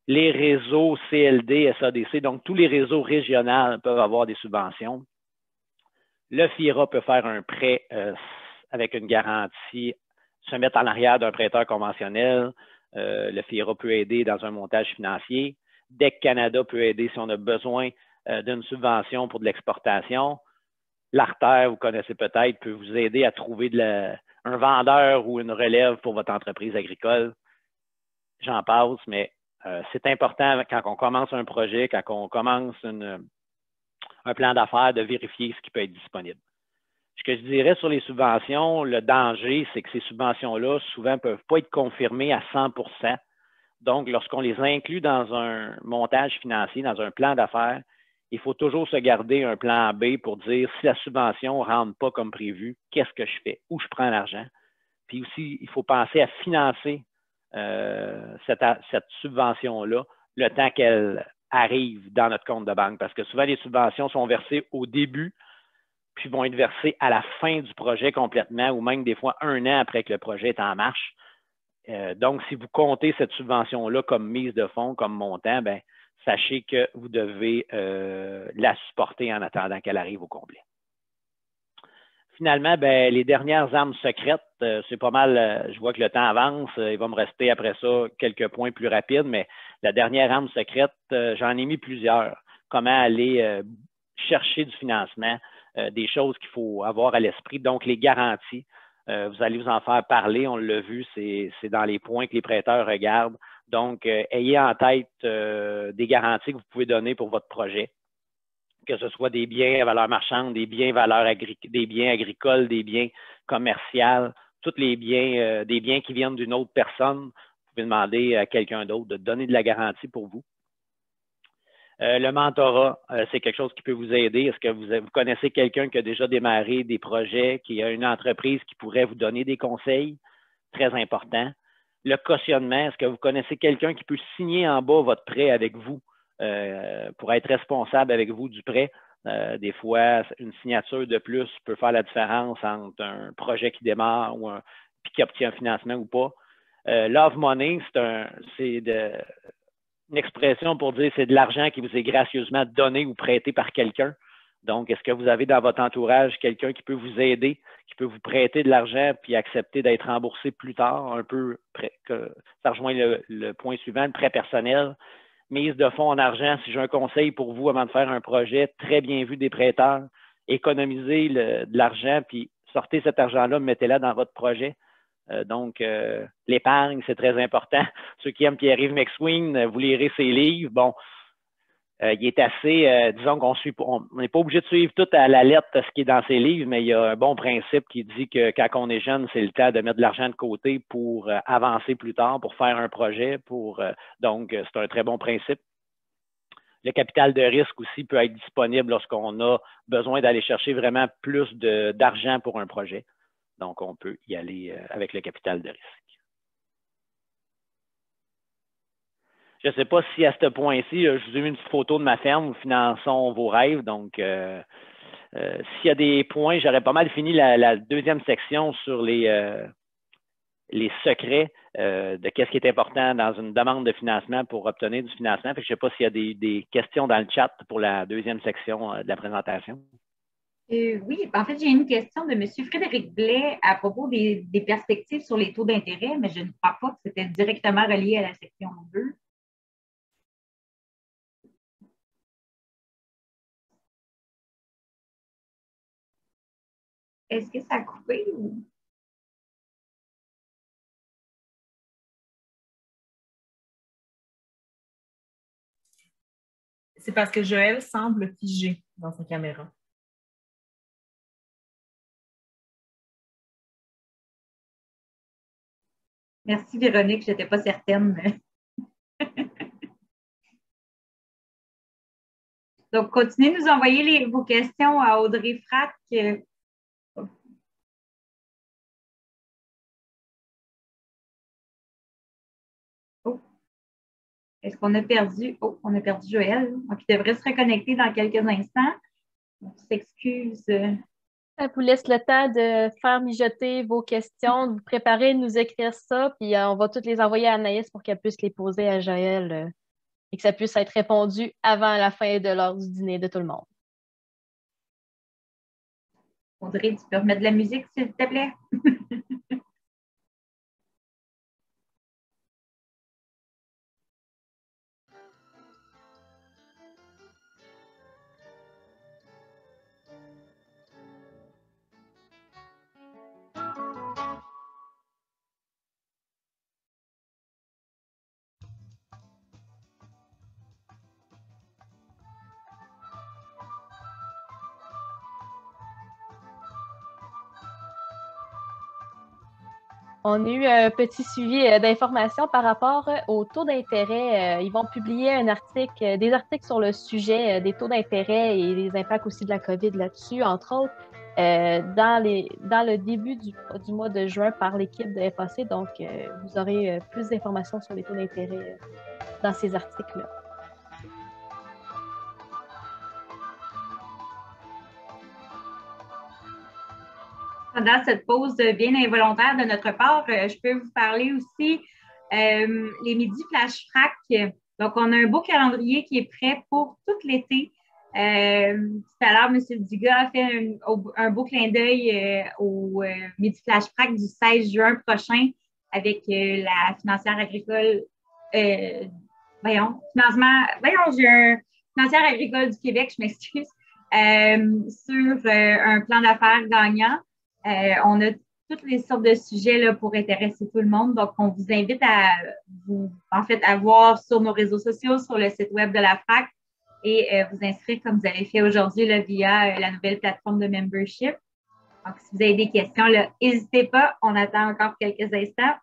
B: Les réseaux CLD, SADC, donc tous les réseaux régionaux peuvent avoir des subventions. Le FIRA peut faire un prêt avec une garantie, se mettre en arrière d'un prêteur conventionnel. Le FIRA peut aider dans un montage financier. DEC Canada peut aider si on a besoin d'une subvention pour de l'exportation. L'Artère, vous connaissez peut-être, peut vous aider à trouver un vendeur ou une relève pour votre entreprise agricole. J'en passe, mais c'est important quand on commence un projet, quand on commence un plan d'affaires, de vérifier ce qui peut être disponible. Ce que je dirais sur les subventions, le danger, c'est que ces subventions-là, souvent, ne peuvent pas être confirmées à 100 pour cent. Donc, lorsqu'on les inclut dans un montage financier, dans un plan d'affaires, il faut toujours se garder un plan B pour dire si la subvention ne rentre pas comme prévu, qu'est-ce que je fais, où je prends l'argent. Puis aussi, il faut penser à financer cette subvention-là le temps qu'elle arrive dans notre compte de banque. Parce que souvent, les subventions sont versées au début, puis vont être versées à la fin du projet complètement, ou même des fois 1 an après que le projet est en marche. Donc, si vous comptez cette subvention-là comme mise de fonds, comme montant, ben, sachez que vous devez la supporter en attendant qu'elle arrive au complet. Finalement, ben, les dernières armes secrètes, c'est pas mal, je vois que le temps avance, il va me rester après ça quelques points plus rapides, mais la dernière arme secrète, j'en ai mis plusieurs. Comment aller chercher du financement, des choses qu'il faut avoir à l'esprit, donc les garanties. Vous allez vous en faire parler, on l'a vu, c'est dans les points que les prêteurs regardent. Donc, ayez en tête des garanties que vous pouvez donner pour votre projet, que ce soit des biens à valeur marchande, des biens agricoles, des biens commerciaux, tous les biens, des biens qui viennent d'une autre personne. Vous pouvez demander à quelqu'un d'autre de donner de la garantie pour vous. Le mentorat, c'est quelque chose qui peut vous aider. Est-ce que vous connaissez quelqu'un qui a déjà démarré des projets, qui a une entreprise qui pourrait vous donner des conseils? Très important. Le cautionnement, est-ce que vous connaissez quelqu'un qui peut signer en bas votre prêt avec vous pour être responsable avec vous du prêt? Des fois, une signature de plus peut faire la différence entre un projet qui démarre ou puis qui obtient un financement ou pas. Love money, c'est une expression pour dire c'est de l'argent qui vous est gracieusement donné ou prêté par quelqu'un. Donc, est-ce que vous avez dans votre entourage quelqu'un qui peut vous aider, qui peut vous prêter de l'argent puis accepter d'être remboursé plus tard, un peu, ça rejoint le point suivant, le prêt personnel. Mise de fonds en argent, si j'ai un conseil pour vous avant de faire un projet, très bien vu des prêteurs, économisez de l'argent puis sortez cet argent-là, mettez-le dans votre projet. Donc, l'épargne, c'est très important. Ceux qui aiment Pierre-Yves McSween, vous lirez ses livres. Bon, il est assez, disons qu'on n'est pas obligé de suivre tout à la lettre ce qui est dans ses livres, mais il y a un bon principe qui dit que quand on est jeune, c'est le temps de mettre de l'argent de côté pour avancer plus tard, pour faire un projet. Donc, c'est un très bon principe. Le capital de risque aussi peut être disponible lorsqu'on a besoin d'aller chercher vraiment plus d'argent pour un projet. Donc, on peut y aller avec le capital de risque. Je ne sais pas si à ce point-ci, je vous ai mis une petite photo de ma ferme, finançons vos rêves. Donc, s'il y a des points, j'aurais pas mal fini la deuxième section sur les secrets de qu'est-ce qui est important dans une demande de financement pour obtenir du financement. Je ne sais pas s'il y a des questions dans le chat pour la deuxième section de la présentation.
A: Oui, en fait, j'ai une question de M. Frédéric Blais à propos des perspectives sur les taux d'intérêt, mais je ne crois pas que c'était directement relié à la section 2. Est-ce que ça a coupé ou...
D: C'est parce que Joël semble figé dans sa caméra.
A: Merci Véronique, je n'étais pas certaine. Donc, continuez de nous envoyer vos questions à Audrey Frac. Oh. Est-ce qu'on a perdu? Oh, on a perdu Joël. Donc, il devrait se reconnecter dans quelques instants. On s'excuse.
E: Ça vous laisse le temps de faire mijoter vos questions, de vous préparer, de nous écrire ça, puis on va toutes les envoyer à Anaïs pour qu'elle puisse les poser à Joël et que ça puisse être répondu avant la fin de l'heure du dîner de tout le monde.
A: Audrey, tu peux remettre de la musique, s'il te plaît?
E: On a eu un petit suivi d'informations par rapport au taux d'intérêt. Ils vont publier des articles sur le sujet des taux d'intérêt et les impacts aussi de la COVID là-dessus, entre autres, dans le début du mois de juin par l'équipe de FAC. Donc, vous aurez plus d'informations sur les taux d'intérêt dans ces articles-là.
A: Pendant cette pause bien involontaire de notre part, je peux vous parler aussi les midis flash frac. Donc, on a un beau calendrier qui est prêt pour tout l'été. Tout à l'heure, M. Dugas a fait un beau clin d'œil au midi flash frac du 16 juin prochain avec la financière agricole. J'ai un financière agricole du Québec, je m'excuse, sur un plan d'affaires gagnant. On a toutes les sortes de sujets là, pour intéresser tout le monde. Donc, on vous invite à voir sur nos réseaux sociaux, sur le site web de la FRAC et vous inscrire comme vous avez fait aujourd'hui là, via la nouvelle plateforme de membership. Donc, si vous avez des questions, n'hésitez pas. On attend encore quelques instants.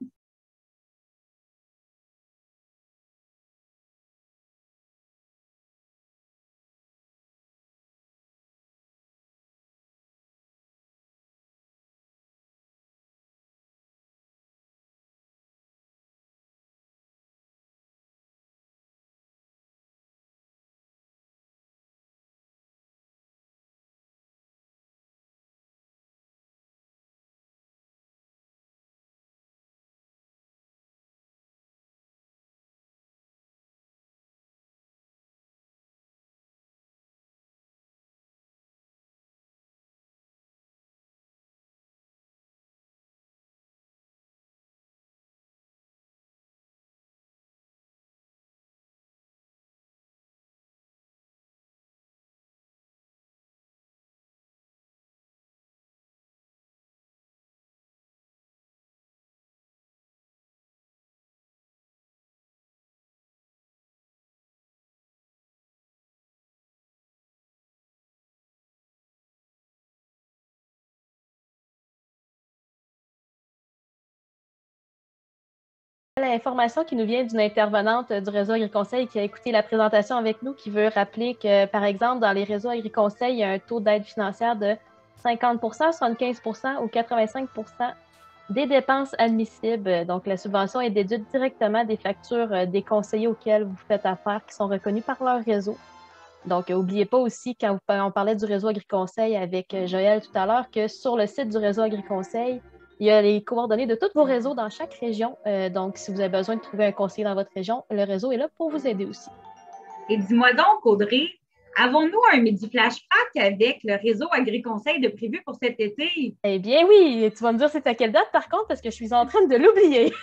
E: L'information qui nous vient d'une intervenante du réseau AgriConseil qui a écouté la présentation avec nous, qui veut rappeler que, par exemple, dans les réseaux AgriConseil, il y a un taux d'aide financière de 50 75 ou 85 des dépenses admissibles. Donc, la subvention est déduite directement des factures des conseillers auxquels vous faites affaire, qui sont reconnus par leur réseau. Donc, n'oubliez pas aussi, quand on parlait du réseau AgriConseil avec Joël tout à l'heure, que sur le site du réseau AgriConseil, il y a les coordonnées de tous vos réseaux dans chaque région. Donc, si vous avez besoin de trouver un conseiller dans votre région, le réseau est là pour vous aider aussi.
A: Et dis-moi donc, Audrey, avons-nous un midi flash frac avec le réseau AgriConseil de prévu pour cet été?
E: Eh bien oui, tu vas me dire c'est à quelle date par contre, parce que je suis en train de l'oublier.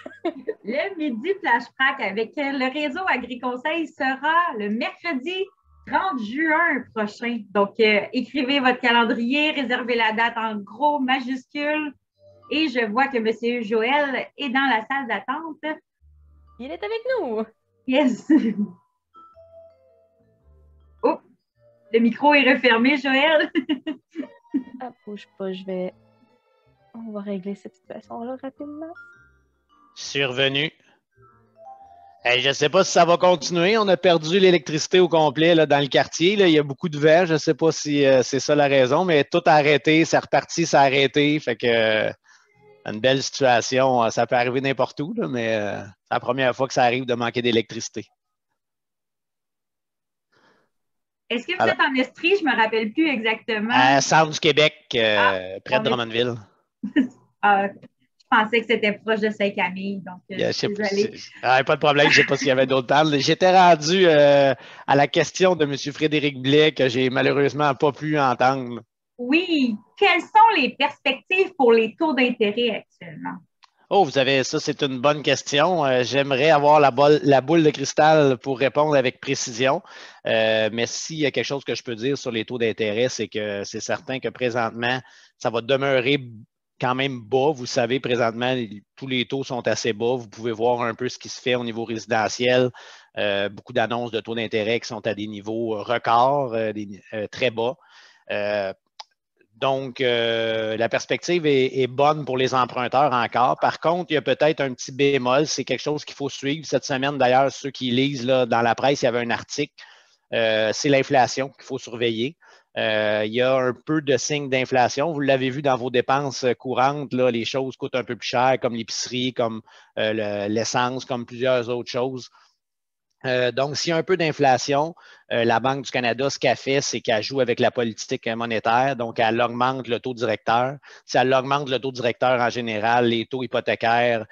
A: Le midi flash frac avec le réseau AgriConseil sera le mercredi 30 juin prochain. Donc, écrivez votre calendrier, réservez la date en gros, majuscule. Et je vois que M. Joël est dans la salle d'attente.
E: Il est avec nous.
A: Yes. Oh, le micro est refermé, Joël.
E: Ah, bouge pas, on va régler cette situation-là rapidement.
B: Survenu. Hey, je ne sais pas si ça va continuer. On a perdu l'électricité au complet là, dans le quartier. Là. Il y a beaucoup de vent. Je ne sais pas si c'est ça la raison, mais tout a arrêté. C'est reparti, ça a arrêté. Fait que une belle situation. Ça peut arriver n'importe où, là, mais c'est la première fois que ça arrive de manquer d'électricité.
A: Est-ce que vous êtes en Estrie? Je ne me rappelle plus exactement.
B: Centre du Québec, près de Drummondville.
A: Je pensais que c'était proche de Saint-Camille, donc désolée.
B: Pas de problème, je ne sais pas s'il y avait d'autres pannes. J'étais rendu à la question de M. Frédéric Blais que j'ai malheureusement pas pu entendre.
A: Oui. Quelles sont les perspectives pour les taux d'intérêt actuellement?
B: Oh, vous avez ça, c'est une bonne question. J'aimerais avoir la boule de cristal pour répondre avec précision. Mais s'il y a quelque chose que je peux dire sur les taux d'intérêt, c'est que c'est certain que présentement, ça va demeurer quand même bas. Vous savez, présentement, tous les taux sont assez bas. Vous pouvez voir un peu ce qui se fait au niveau résidentiel. Beaucoup d'annonces de taux d'intérêt qui sont à des niveaux records, très bas.
F: Donc, la perspective est bonne pour les emprunteurs encore. Par contre, il y a peut-être un petit bémol. C'est quelque chose qu'il faut suivre. Cette semaine, d'ailleurs, ceux qui lisent là, dans la presse, il y avait un article. C'est l'inflation qu'il faut surveiller. Il y a un peu de signes d'inflation. Vous l'avez vu dans vos dépenses courantes, là, les choses coûtent un peu plus cher, comme l'épicerie, comme l'essence, comme plusieurs autres choses. Donc, s'il y a un peu d'inflation, la Banque du Canada, ce qu'elle fait, c'est qu'elle joue avec la politique monétaire. Donc, elle augmente le taux directeur. Si elle augmente le taux directeur en général, les taux hypothécaires,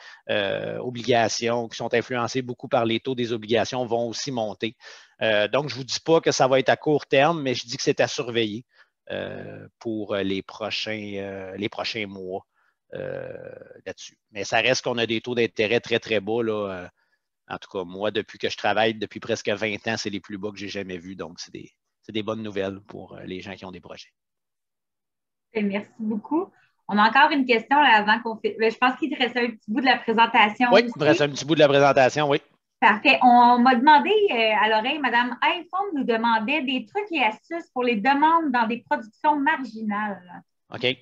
F: obligations, qui sont influencés beaucoup par les taux des obligations, vont aussi monter. Donc, je ne vous dis pas que ça va être à court terme, mais je dis que c'est à surveiller pour les prochains mois là-dessus. Mais ça reste qu'on a des taux d'intérêt très, très bas, là. En tout cas, moi, depuis que je travaille depuis presque 20 ans, c'est les plus bas que j'ai jamais vus. Donc, c'est des bonnes nouvelles pour les gens qui ont des projets.
A: Merci beaucoup. On a encore une question là, avant qu'on fait. Je pense qu'il te reste un petit bout de la présentation.
F: Oui,
A: aussi.
F: il me reste un petit bout de la présentation, oui.
A: Parfait. On m'a demandé à l'oreille, Madame iPhone nous demandait des trucs et astuces pour les demandes dans des productions marginales.
F: OK.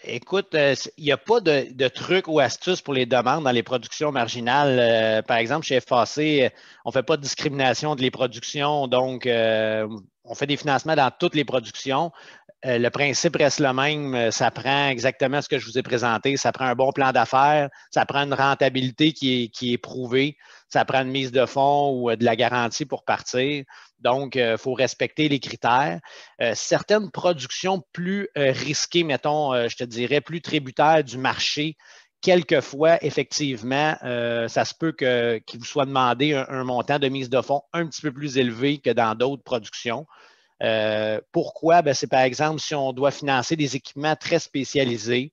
F: Écoute, il n'y a pas de trucs ou astuces pour les demandes dans les productions marginales. Par exemple, chez FAC, on ne fait pas de discrimination de les productions, donc on fait des financements dans toutes les productions. Le principe reste le même. Ça prend exactement ce que je vous ai présenté. Ça prend un bon plan d'affaires. Ça prend une rentabilité qui est prouvée. Ça prend une mise de fonds ou de la garantie pour partir. Donc, il faut respecter les critères. Certaines productions plus risquées, mettons, je te dirais, plus tributaires du marché, quelquefois, effectivement, ça se peut qu'il vous soit demandé un montant de mise de fonds un petit peu plus élevé que dans d'autres productions. Pourquoi? Ben, c'est par exemple si on doit financer des équipements très spécialisés.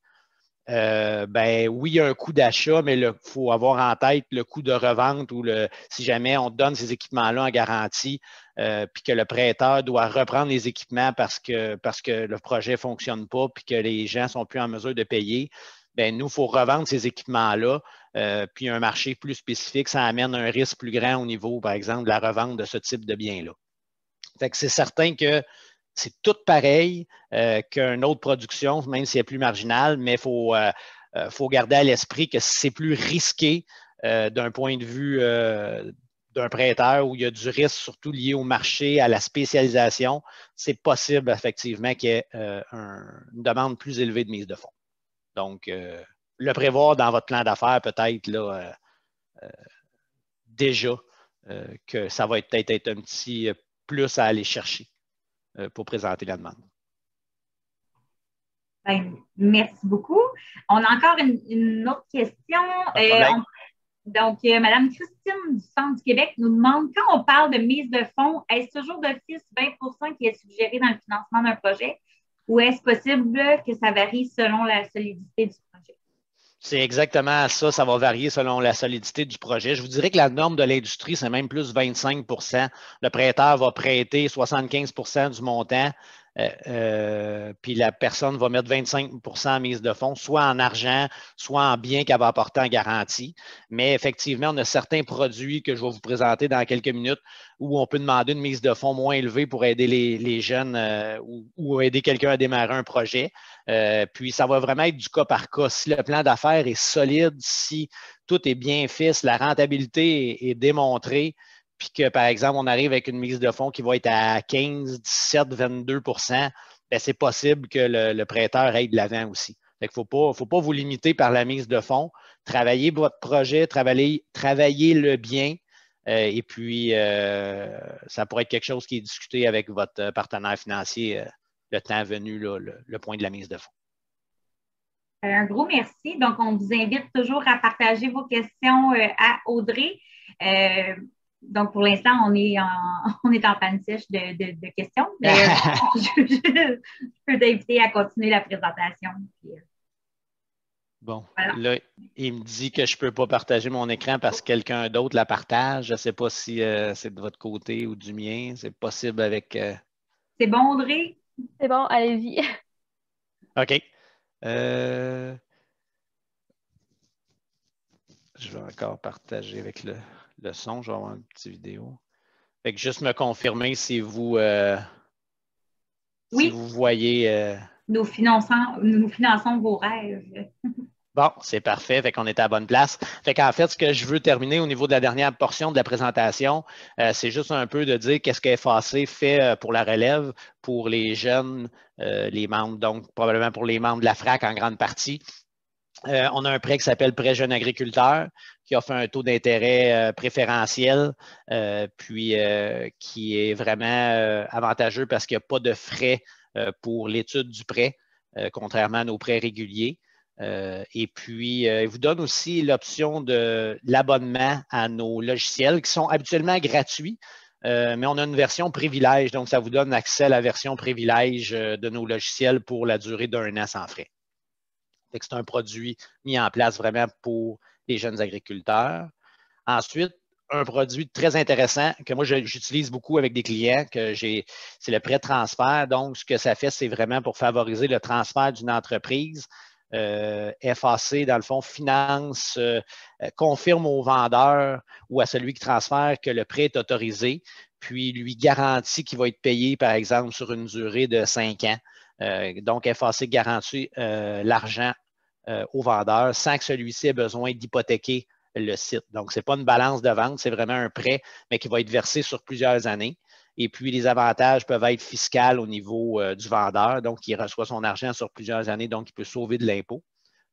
F: Oui, il y a un coût d'achat, mais il faut avoir en tête le coût de revente ou si jamais on donne ces équipements-là en garantie, puis que le prêteur doit reprendre les équipements parce que le projet ne fonctionne pas, puis que les gens ne sont plus en mesure de payer. Ben, nous, il faut revendre ces équipements-là, puis un marché plus spécifique, ça amène un risque plus grand au niveau, par exemple, de la revente de ce type de biens-là. Fait que c'est certain que c'est tout pareil qu'une autre production, même si elle est plus marginale, mais il faut garder à l'esprit que c'est plus risqué d'un point de vue d'un prêteur où il y a du risque surtout lié au marché, à la spécialisation. C'est possible effectivement qu'il y ait une demande plus élevée de mise de fonds. Donc, le prévoir dans votre plan d'affaires peut-être là, déjà que ça va peut-être être un petit plus à aller chercher pour présenter la demande.
A: Ben, merci beaucoup. On a encore une autre question. Mme Christine du Centre du Québec nous demande, quand on parle de mise de fonds, est-ce toujours d'office 20 qui est suggéré dans le financement d'un projet ou est-ce possible que ça varie selon la solidité du projet?
F: C'est exactement ça. Ça va varier selon la solidité du projet. Je vous dirais que la norme de l'industrie, c'est même plus 25 %. Le prêteur va prêter 75 % du montant, puis la personne va mettre 25 % en mise de fonds, soit en argent, soit en biens qu'elle va apporter en garantie. Mais effectivement, on a certains produits que je vais vous présenter dans quelques minutes où on peut demander une mise de fonds moins élevée pour aider les jeunes ou aider quelqu'un à démarrer un projet. Puis, ça va vraiment être du cas par cas. Si le plan d'affaires est solide, si tout est bien fait, si la rentabilité est démontrée, puis que, par exemple, on arrive avec une mise de fonds qui va être à 15, 17, 22 %, bien, c'est possible que le prêteur aille de l'avant aussi. Fait qu'il faut pas vous limiter par la mise de fonds. Travaillez votre projet, travaillez-le bien. Et puis, ça pourrait être quelque chose qui est discuté avec votre partenaire financier le temps venu, là, le point de la mise de fonds.
A: Un gros merci. Donc, on vous invite toujours à partager vos questions à Audrey. Donc, pour l'instant, on est en panne sèche de questions, mais je peux t'inviter à continuer la présentation. Puis,
F: bon, voilà. Là, il me dit que je ne peux pas partager mon écran parce que quelqu'un d'autre la partage. Je ne sais pas si c'est de votre côté ou du mien. C'est possible avec…
A: C'est bon, Audrey?
E: C'est bon, allez-y.
F: OK. Je vais encore partager avec le son. Je vais avoir une petite vidéo. Fait que juste me confirmer si vous
A: Oui.
F: Si vous voyez.
A: Nous finançons vos rêves.
F: Bon, c'est parfait. Fait qu'on est à la bonne place. Fait qu'en fait, ce que je veux terminer au niveau de la dernière portion de la présentation, c'est juste un peu de dire qu'est-ce que FAC fait pour la relève, pour les jeunes, les membres, donc probablement pour les membres de la FRAC en grande partie. On a un prêt qui s'appelle Prêt jeune agriculteur, qui offre un taux d'intérêt préférentiel, puis qui est vraiment avantageux parce qu'il n'y a pas de frais pour l'étude du prêt, contrairement à nos prêts réguliers. Et puis, il vous donne aussi l'option de l'abonnement à nos logiciels qui sont habituellement gratuits, mais on a une version privilège, donc ça vous donne accès à la version privilège de nos logiciels pour la durée d'1 an sans frais. C'est un produit mis en place vraiment pour les jeunes agriculteurs. Ensuite, un produit très intéressant que moi, j'utilise beaucoup avec des clients, c'est le prêt transfert. Donc, ce que ça fait, c'est vraiment pour favoriser le transfert d'une entreprise. FAC, dans le fond, finance, confirme au vendeur ou à celui qui transfère que le prêt est autorisé, puis lui garantit qu'il va être payé, par exemple, sur une durée de 5 ans. Donc, FAC garantit l'argent au vendeur sans que celui-ci ait besoin d'hypothéquer le site. Donc, ce n'est pas une balance de vente, c'est vraiment un prêt, mais qui va être versé sur plusieurs années. Et puis, les avantages peuvent être fiscaux au niveau du vendeur, donc il reçoit son argent sur plusieurs années, donc il peut sauver de l'impôt.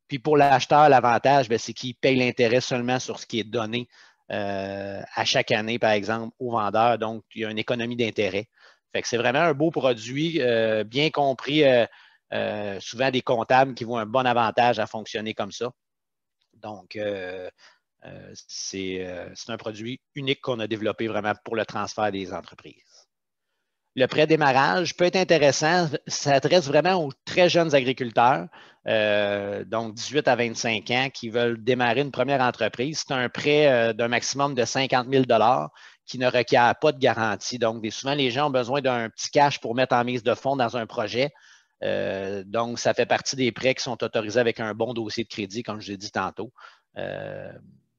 F: Puis pour l'acheteur, l'avantage, c'est qu'il paye l'intérêt seulement sur ce qui est donné à chaque année, par exemple, au vendeur. Donc, il y a une économie d'intérêt. Fait que c'est vraiment un beau produit, bien compris, souvent des comptables qui voient un bon avantage à fonctionner comme ça. Donc, c'est un produit unique qu'on a développé vraiment pour le transfert des entreprises. Le prêt démarrage peut être intéressant. Ça s'adresse vraiment aux très jeunes agriculteurs, donc 18 à 25 ans, qui veulent démarrer une première entreprise. C'est un prêt d'un maximum de 50 000 qui ne requiert pas de garantie. Donc, souvent, les gens ont besoin d'un petit cash pour mettre en mise de fonds dans un projet. Donc, ça fait partie des prêts qui sont autorisés avec un bon dossier de crédit, comme je l'ai dit tantôt.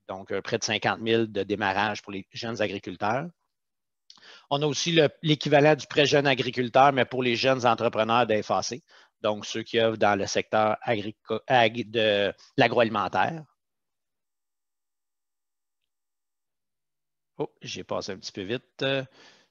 F: Donc, un prêt de 50 000 de démarrage pour les jeunes agriculteurs. On a aussi l'équivalent du prêt jeune agriculteur, mais pour les jeunes entrepreneurs d'FAC, donc ceux qui œuvrent dans le secteur de l'agroalimentaire. Oh, j'ai passé un petit peu vite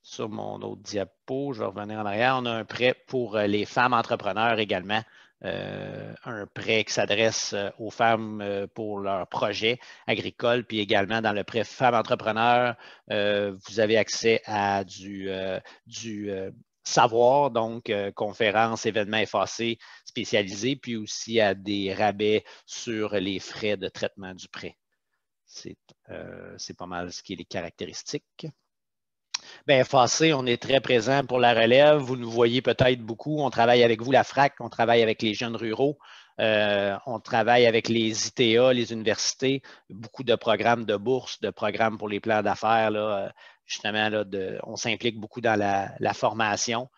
F: sur mon autre diapo. Je vais revenir en arrière. On a un prêt pour les femmes entrepreneurs également. Un prêt qui s'adresse aux femmes pour leurs projets agricoles, puis également dans le prêt femmes entrepreneurs, vous avez accès à du savoir, donc conférences, événements FAC spécialisés, puis aussi à des rabais sur les frais de traitement du prêt. C'est pas mal ce qui est les caractéristiques. Bien, FAC, on est très présent pour la relève. Vous nous voyez peut-être beaucoup. On travaille avec vous, la FRAC, on travaille avec les jeunes ruraux, on travaille avec les ITA, les universités, beaucoup de programmes de bourse, de programmes pour les plans d'affaires. Là, justement, là, on s'implique beaucoup dans la formation.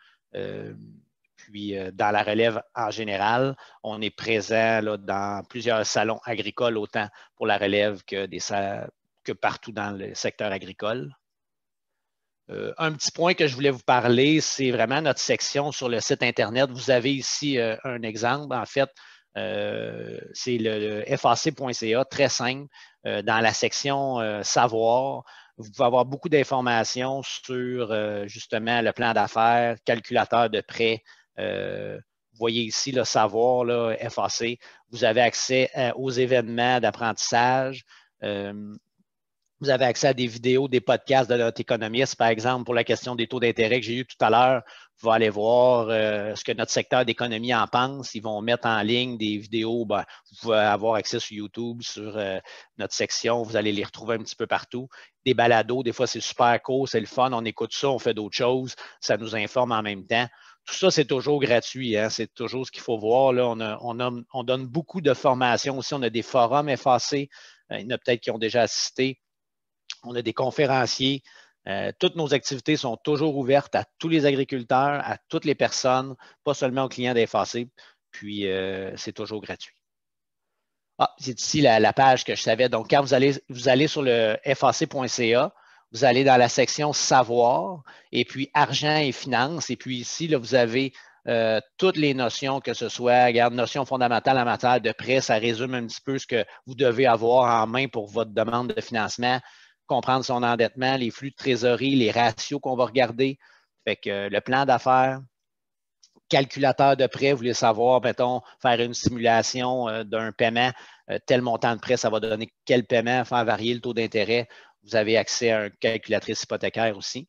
F: Puis, dans la relève en général, on est présent là, dans plusieurs salons agricoles, autant pour la relève que partout dans le secteur agricole. Un petit point que je voulais vous parler, c'est vraiment notre section sur le site Internet. Vous avez ici un exemple. En fait, c'est le fac.ca, très simple. Dans la section Savoir, vous pouvez avoir beaucoup d'informations sur justement le plan d'affaires, calculateur de prêt. Vous voyez ici le Savoir, là, FAC. Vous avez accès aux événements d'apprentissage. Vous avez accès à des vidéos, des podcasts de notre économiste, par exemple, pour la question des taux d'intérêt que j'ai eu tout à l'heure. Vous allez voir ce que notre secteur d'économie en pense. Ils vont mettre en ligne des vidéos. Ben, vous pouvez avoir accès sur YouTube, sur notre section. Vous allez les retrouver un petit peu partout. Des balados, des fois, c'est super court, c'est le fun. On écoute ça, on fait d'autres choses. Ça nous informe en même temps. Tout ça, c'est toujours gratuit. Hein? C'est toujours ce qu'il faut voir. Là. On donne beaucoup de formations aussi. On a des forums FAC. Il y en a peut-être qui ont déjà assisté. On a des conférenciers. Toutes nos activités sont toujours ouvertes à tous les agriculteurs, à toutes les personnes, pas seulement aux clients d'FAC. Puis, c'est toujours gratuit. Ah, c'est ici la page que je savais. Donc, quand vous allez sur le fac.ca, vous allez dans la section Savoir et puis Argent et Finances. Et puis ici, là, vous avez toutes les notions, que ce soit, regarde, notions fondamentales en matière de prêt, ça résume un petit peu ce que vous devez avoir en main pour votre demande de financement, comprendre son endettement, les flux de trésorerie, les ratios qu'on va regarder. Fait que le plan d'affaires, calculateur de prêt, vous voulez savoir, mettons, faire une simulation d'un paiement, tel montant de prêt, ça va donner quel paiement, faire varier le taux d'intérêt. Vous avez accès à une calculatrice hypothécaire aussi.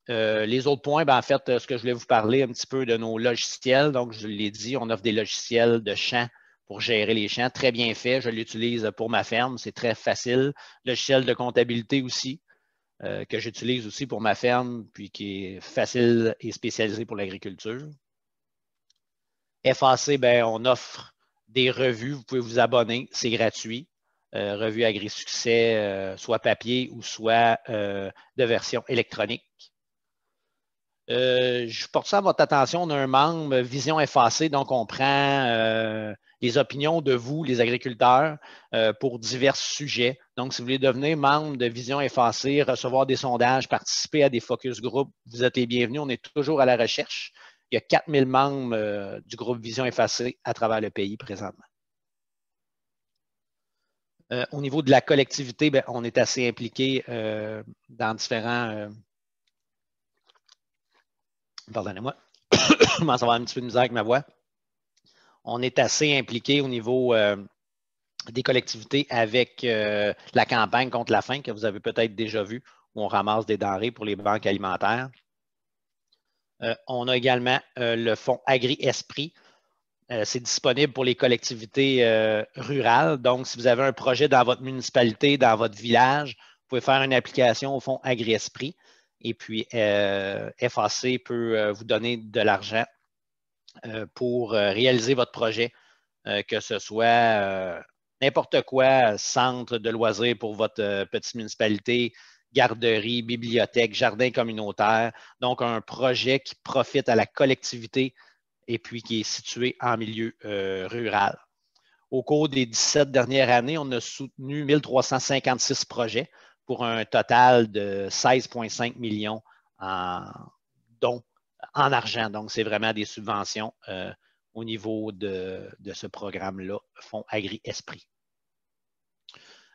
F: Les autres points, en fait, ce que je voulais vous parler un petit peu de nos logiciels. Donc, je l'ai dit, on offre des logiciels de champs pour gérer les champs. Très bien fait. Je l'utilise pour ma ferme. C'est très facile. Logiciel de comptabilité aussi, que j'utilise aussi pour ma ferme, puis qui est facile et spécialisé pour l'agriculture. FAC, on offre des revues. Vous pouvez vous abonner. C'est gratuit. Revue AgriSuccès, soit papier ou soit de version électronique. Je porte ça à votre attention d'un membre Vision FAC. Donc, on prend les opinions de vous, les agriculteurs, pour divers sujets. Donc, si vous voulez devenir membre de Vision FAC, recevoir des sondages, participer à des focus group, vous êtes les bienvenus. On est toujours à la recherche. Il y a 4000 membres du groupe Vision FAC à travers le pays présentement. Au niveau de la collectivité, on est assez impliqué dans différents... Pardonnez-moi, je commence à avoir un petit peu de misère avec ma voix. On est assez impliqué au niveau des collectivités avec la campagne contre la faim que vous avez peut-être déjà vu, où on ramasse des denrées pour les banques alimentaires. On a également le fonds Agri-Esprit. C'est disponible pour les collectivités rurales. Donc, si vous avez un projet dans votre municipalité, dans votre village, vous pouvez faire une application au fonds Agri-Esprit. Et puis, FAC peut vous donner de l'argent pour réaliser votre projet, que ce soit n'importe quoi, centre de loisirs pour votre petite municipalité, garderie, bibliothèque, jardin communautaire. Donc, un projet qui profite à la collectivité et puis qui est situé en milieu rural. Au cours des 17 dernières années, on a soutenu 1356 projets pour un total de 16,5 millions en dons en argent. Donc, c'est vraiment des subventions au niveau de ce programme-là, Fonds Agri-Esprit.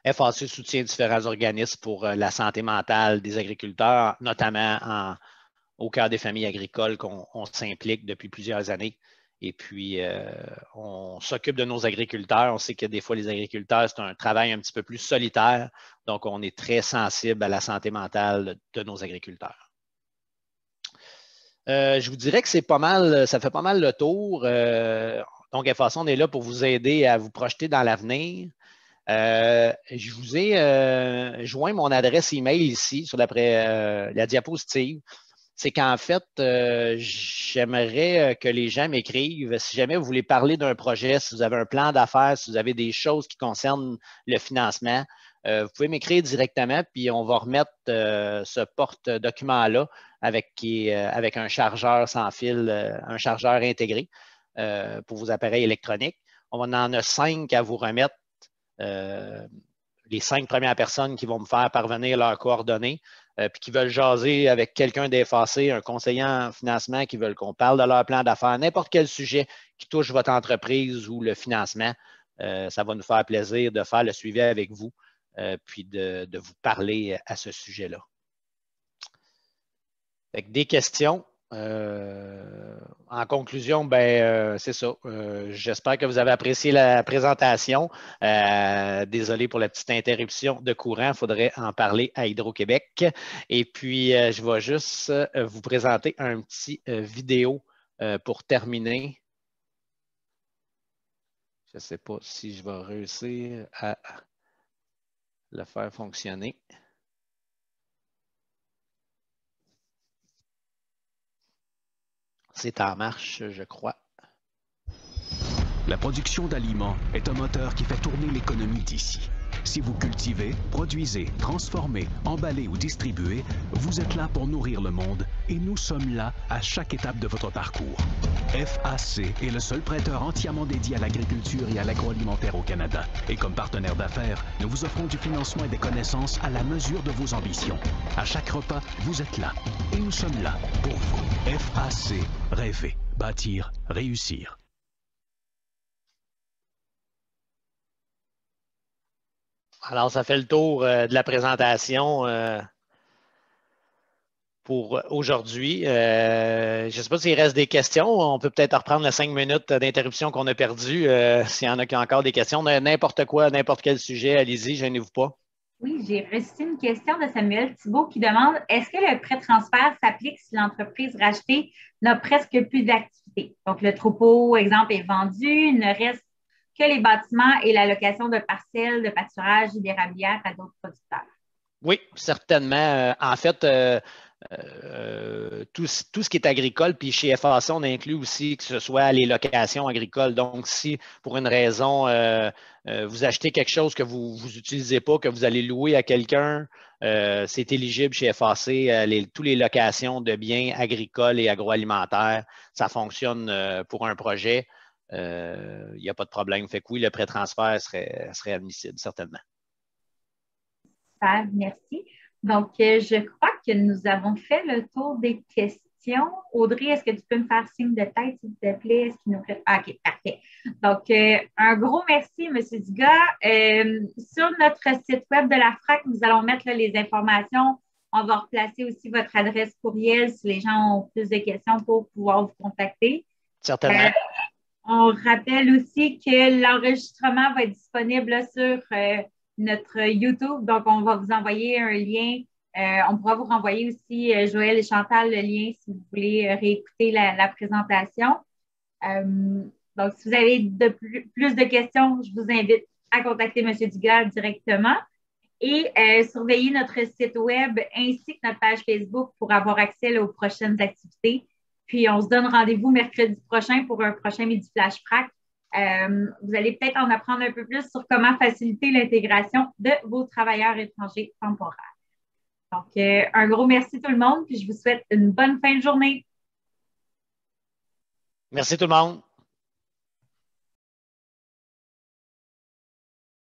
F: FAC soutient différents organismes pour la santé mentale des agriculteurs, notamment au cœur des familles agricoles qu'on s'implique depuis plusieurs années. Et puis, on s'occupe de nos agriculteurs. On sait que des fois, les agriculteurs, c'est un travail un petit peu plus solitaire. Donc, on est très sensible à la santé mentale de nos agriculteurs. Je vous dirais que c'est pas mal, ça fait pas mal le tour. Donc, FAC, on est là pour vous aider à vous projeter dans l'avenir. Je vous ai joint mon adresse email ici sur la diapositive. C'est qu'en fait, j'aimerais que les gens m'écrivent. Si jamais vous voulez parler d'un projet, si vous avez un plan d'affaires, si vous avez des choses qui concernent le financement, vous pouvez m'écrire directement, puis on va remettre ce porte-document-là avec un chargeur sans fil, un chargeur intégré pour vos appareils électroniques. On en a 5 à vous remettre. Les 5 premières personnes qui vont me faire parvenir leurs coordonnées, puis qui veulent jaser avec quelqu'un d'FAC, un conseiller en financement, qui veulent qu'on parle de leur plan d'affaires, n'importe quel sujet qui touche votre entreprise ou le financement, ça va nous faire plaisir de faire le suivi avec vous, puis de vous parler à ce sujet-là. Des questions. En conclusion, c'est ça. J'espère que vous avez apprécié la présentation. Désolé pour la petite interruption de courant. Il faudrait en parler à Hydro-Québec. Et puis, je vais juste vous présenter un petit vidéo pour terminer. Je ne sais pas si je vais réussir à le faire fonctionner. C'est en marche, je crois.
C: La production d'aliments est un moteur qui fait tourner l'économie d'ici. Si vous cultivez, produisez, transformez, emballez ou distribuez, vous êtes là pour nourrir le monde et nous sommes là à chaque étape de votre parcours. FAC est le seul prêteur entièrement dédié à l'agriculture et à l'agroalimentaire au Canada. Et comme partenaire d'affaires, nous vous offrons du financement et des connaissances à la mesure de vos ambitions. À chaque repas, vous êtes là. Et nous sommes là pour vous. FAC, rêver, bâtir, réussir.
F: Alors, ça fait le tour de la présentation pour aujourd'hui. Je ne sais pas s'il reste des questions. On peut peut-être reprendre les 5 minutes d'interruption qu'on a perdues. S'il y en a qui ont encore des questions, n'importe quoi, n'importe quel sujet, allez-y, gênez-vous pas.
A: Oui, j'ai reçu une question de Samuel Thibault qui demande est-ce que le prêt-transfert s'applique si l'entreprise rachetée n'a presque plus d'activité? Donc, le troupeau, exemple, est vendu, il ne reste que les bâtiments et la location de parcelles de pâturage et d'érablières à d'autres producteurs.
F: Oui, certainement. En fait, tout ce qui est agricole, puis chez FAC, on inclut aussi que ce soit les locations agricoles. Donc, si pour une raison, vous achetez quelque chose que vous n'utilisez pas, que vous allez louer à quelqu'un, c'est éligible chez FAC. Toutes les locations de biens agricoles et agroalimentaires, ça fonctionne pour un projet. Il n'y a pas de problème. Fait que oui, le prêt-transfert serait admissible, certainement.
A: Super, merci. Donc, je crois que nous avons fait le tour des questions. Audrey, est-ce que tu peux me faire signe de tête, s'il te plaît? OK, parfait. Donc, un gros merci, M. Dugas. Sur notre site web de la FRAC, nous allons mettre là, les informations. On va replacer aussi votre adresse courriel si les gens ont plus de questions pour pouvoir vous contacter.
F: Certainement.
A: On rappelle aussi que l'enregistrement va être disponible là, sur notre YouTube. Donc, on va vous envoyer un lien. On pourra vous renvoyer aussi, Joël et Chantal, le lien si vous voulez réécouter la présentation. Donc, si vous avez plus de questions, je vous invite à contacter M. Dugas directement et surveiller notre site web ainsi que notre page Facebook pour avoir accès là, aux prochaines activités. Puis, on se donne rendez-vous mercredi prochain pour un prochain Midi Flash Frac. Vous allez peut-être en apprendre un peu plus sur comment faciliter l'intégration de vos travailleurs étrangers temporaires. Donc, un gros merci tout le monde, puis je vous souhaite une bonne fin de journée.
F: Merci tout le monde.